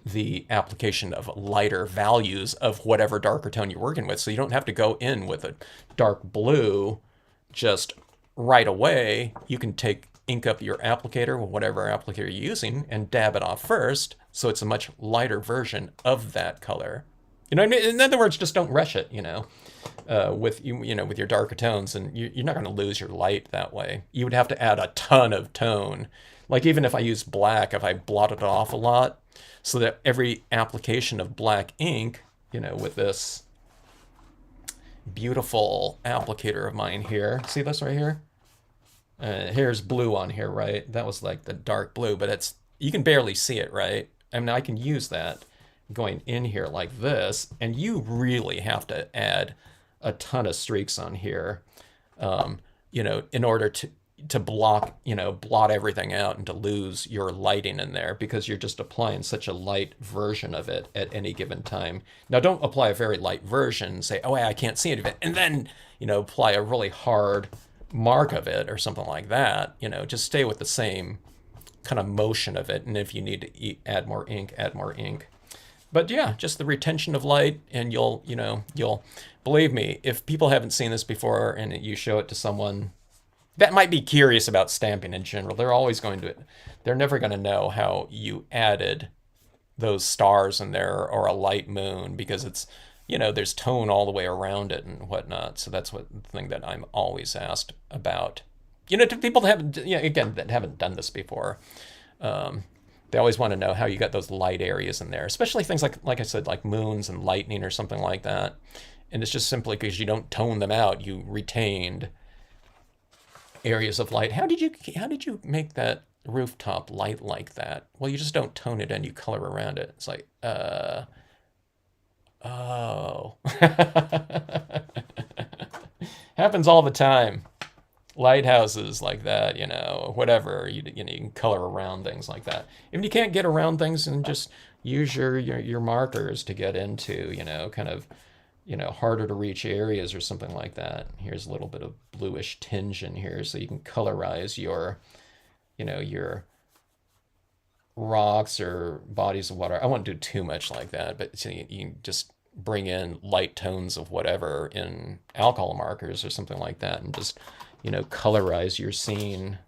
the application of lighter values of whatever darker tone you're working with. So you don't have to go in with a dark blue just right away. You can take ink up your applicator, whatever applicator you're using, and dab it off first, so it's a much lighter version of that color. You know, in other words, just don't rush it. With with your darker tones, and you're not going to lose your light that way. You would have to add a ton of tone. Like even if I use black, if I blot it off a lot, so that every application of black ink, with this beautiful applicator of mine here. See this right here? Here's blue on here, right? That was like the dark blue, but you can barely see it, right? I mean, I can use that going in here like this, and you really have to add a ton of streaks on here, in order to blot everything out and to lose your lighting in there, because you're just applying such a light version of it at any given time. Now, don't apply a very light version and say, oh, I can't see any of it, and then, apply a really hard mark of it or something like that. Just stay with the same kind of motion of it, and if you need to add more ink, add more ink. But yeah, just the retention of light, and you'll believe me, if people haven't seen this before and you show it to someone that might be curious about stamping in general, they're never going to know how you added those stars in there or a light moon, because it's, there's tone all the way around it and whatnot. So that's the thing that I'm always asked about. To people that haven't done this before. They always want to know how you got those light areas in there, especially things like I said, like moons and lightning or something like that. And it's just simply because you don't tone them out, you retained areas of light. How did you make that rooftop light like that? Well, you just don't tone it in, you color around it. It's like, oh. Happens all the time. Lighthouses like that, whatever, you can color around things like that. If you can't get around things, and just use your markers to get into, kind of, harder to reach areas or something like that. Here's a little bit of bluish tinge in here, so you can colorize your rocks or bodies of water. I won't do too much like that, but you can just bring in light tones of whatever in alcohol markers or something like that, and just colorize your scene.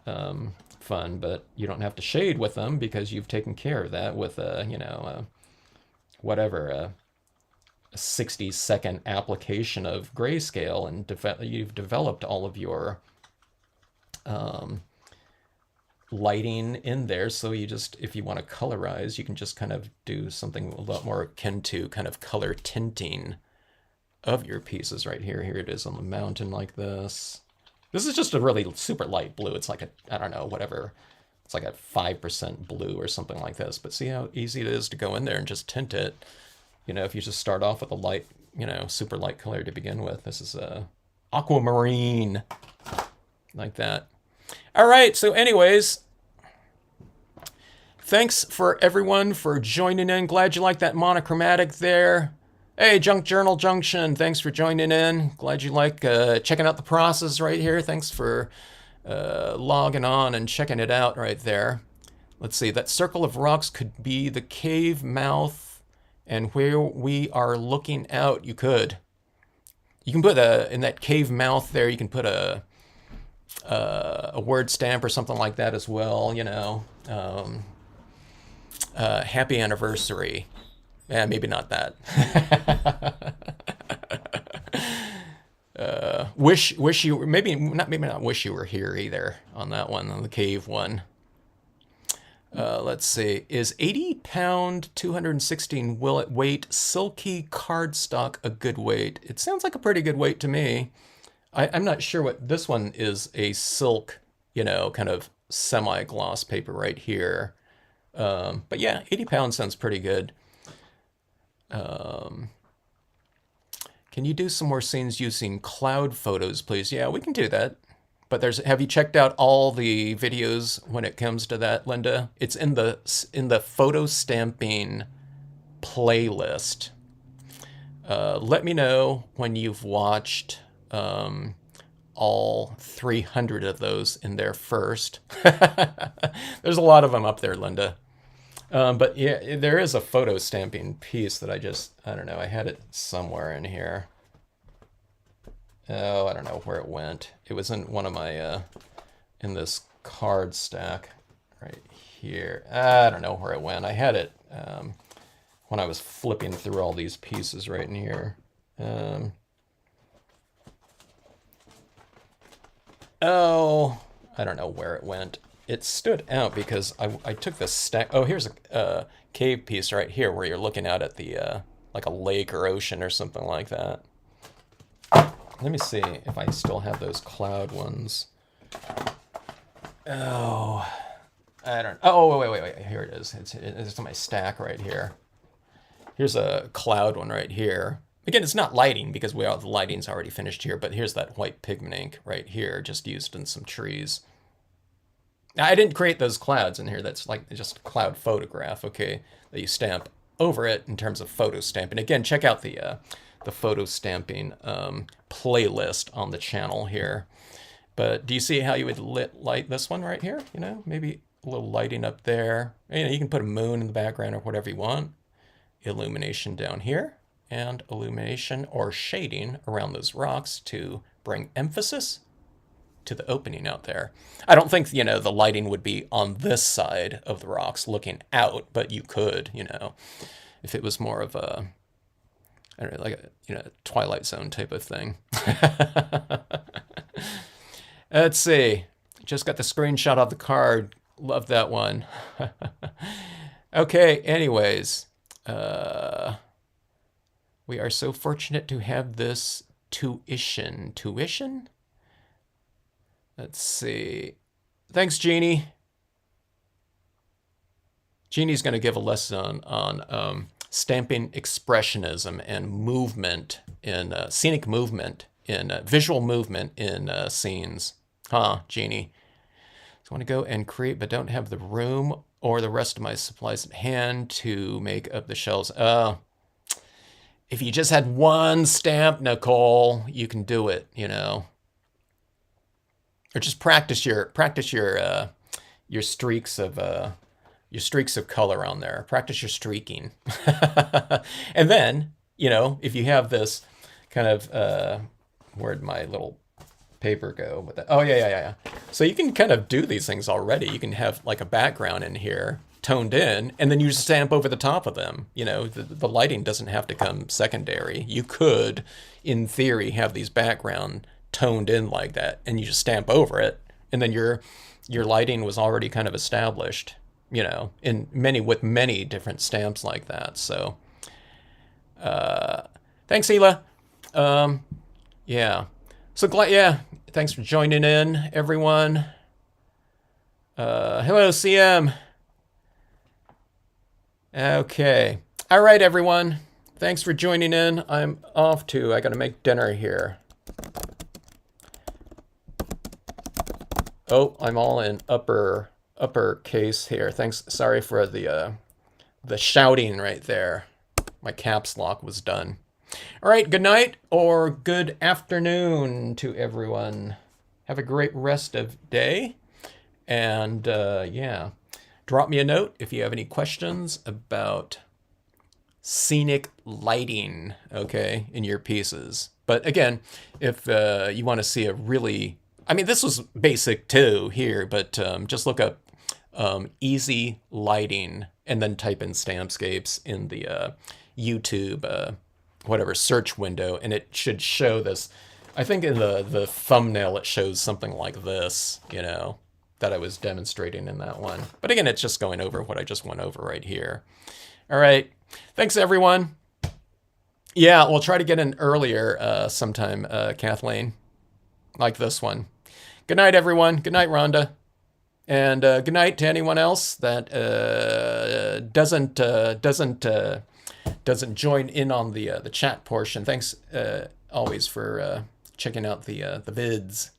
Fun, but you don't have to shade with them, because you've taken care of that with a 60-second application of grayscale, and you've developed all of your lighting in there. So you just, if you want to colorize, you can just kind of do something a lot more akin to kind of color tinting of your pieces right here. Here it is on the mountain like this. This is just a really super light blue. It's like I don't know, whatever. It's like a 5% blue or something like this. But see how easy it is to go in there and just tint it. If you just start off with a light, super light color to begin with. This is a aquamarine, like that. All right, so anyways, thanks for everyone for joining in. Glad you liked that monochromatic there. Hey, Junk Journal Junction, thanks for joining in. Glad you like checking out the process right here. Thanks for logging on and checking it out right there. Let's see, that circle of rocks could be the cave mouth, and where we are looking out, you can put in that cave mouth there, you can put a word stamp or something like that as well, happy anniversary. Yeah, maybe not that. Wish you, maybe not wish you were here either on that one, on the cave one. Let's see, is 80-pound, 216 weight silky cardstock a good weight? It sounds like a pretty good weight to me. I'm not sure what this one is, a silk, kind of semi-gloss paper right here. But yeah, 80 pounds sounds pretty good. Can you do some more scenes using cloud photos, please? Yeah, we can do that. But have you checked out all the videos when it comes to that, Linda? It's in the photo stamping playlist. Let me know when you've watched all 300 of those in there first. There's a lot of them up there, Linda. But yeah, there is a photo stamping piece that I don't know, I had it somewhere in here. Oh, I don't know where it went. It was in one of my, in this card stack right here. I don't know where it went. I had it when I was flipping through all these pieces right in here. Oh, I don't know where it went. It stood out because I took this stack. Oh, here's a cave piece right here where you're looking out at the like a lake or ocean or something like that. Let me see if I still have those cloud ones. Oh, I don't. Oh, wait. Here it is. It's on my stack right here. Here's a cloud one right here. Again, it's not lighting because the lighting's already finished here, but here's that white pigment ink right here, just used in some trees. Now, I didn't create those clouds in here. That's like just a cloud photograph, okay, that you stamp over it in terms of photo stamping. Again, check out the photo stamping playlist on the channel here. But do you see how you would light this one right here? You know, maybe a little lighting up there. You know, you can put a moon in the background or whatever you want. Illumination down here, and illumination or shading around those rocks to bring emphasis to the opening out there. I don't think, you know, the lighting would be on this side of the rocks looking out, but you could, you know, if it was more of a, I don't know, like a, you know, Twilight Zone type of thing. Let's see. Just got the screenshot of the card. Love that one. Okay, anyways. We are so fortunate to have this tuition. Tuition? Let's see. Thanks, Jeannie. Jeannie's going to give a lesson on stamping expressionism and movement in scenic movement in visual movement in scenes. Huh, Jeannie? So I want to go and create, but don't have the room or the rest of my supplies at hand to make up the shells. If you just had one stamp, Nicole, you can do it, you know. Or just practice your streaks of color on there. Practice your streaking. And then, you know, if you have this kind of where'd my little paper go with that? Oh, yeah. So you can kind of do these things already. You can have like a background in here toned in, and then you just stamp over the top of them. You know, the lighting doesn't have to come secondary. You could, in theory, have these background toned in like that, and you just stamp over it, and then your lighting was already kind of established, you know, with many different stamps like that. So thanks, Hila. Yeah. So glad, yeah. Thanks for joining in, everyone. Hello, CM. Okay. All right, everyone. Thanks for joining in. I gotta make dinner here. Oh, I'm all in uppercase here. Thanks. Sorry for the shouting right there. My caps lock was done. All right, good night or good afternoon to everyone. Have a great rest of day. And yeah, drop me a note if you have any questions about scenic lighting, okay, in your pieces. But again, if you want to see a really, I mean, this was basic too here, but just look up easy lighting and then type in Stampscapes in the YouTube whatever search window, and it should show this. I think in the thumbnail it shows something like this, you know, that I was demonstrating in that one. But again, it's just going over what I just went over right here. All right. Thanks, everyone. Yeah, we'll try to get in earlier sometime, Kathleen, like this one. Good night, everyone. Good night, Rhonda. And good night to anyone else that doesn't join in on the chat portion. Thanks always for checking out the vids.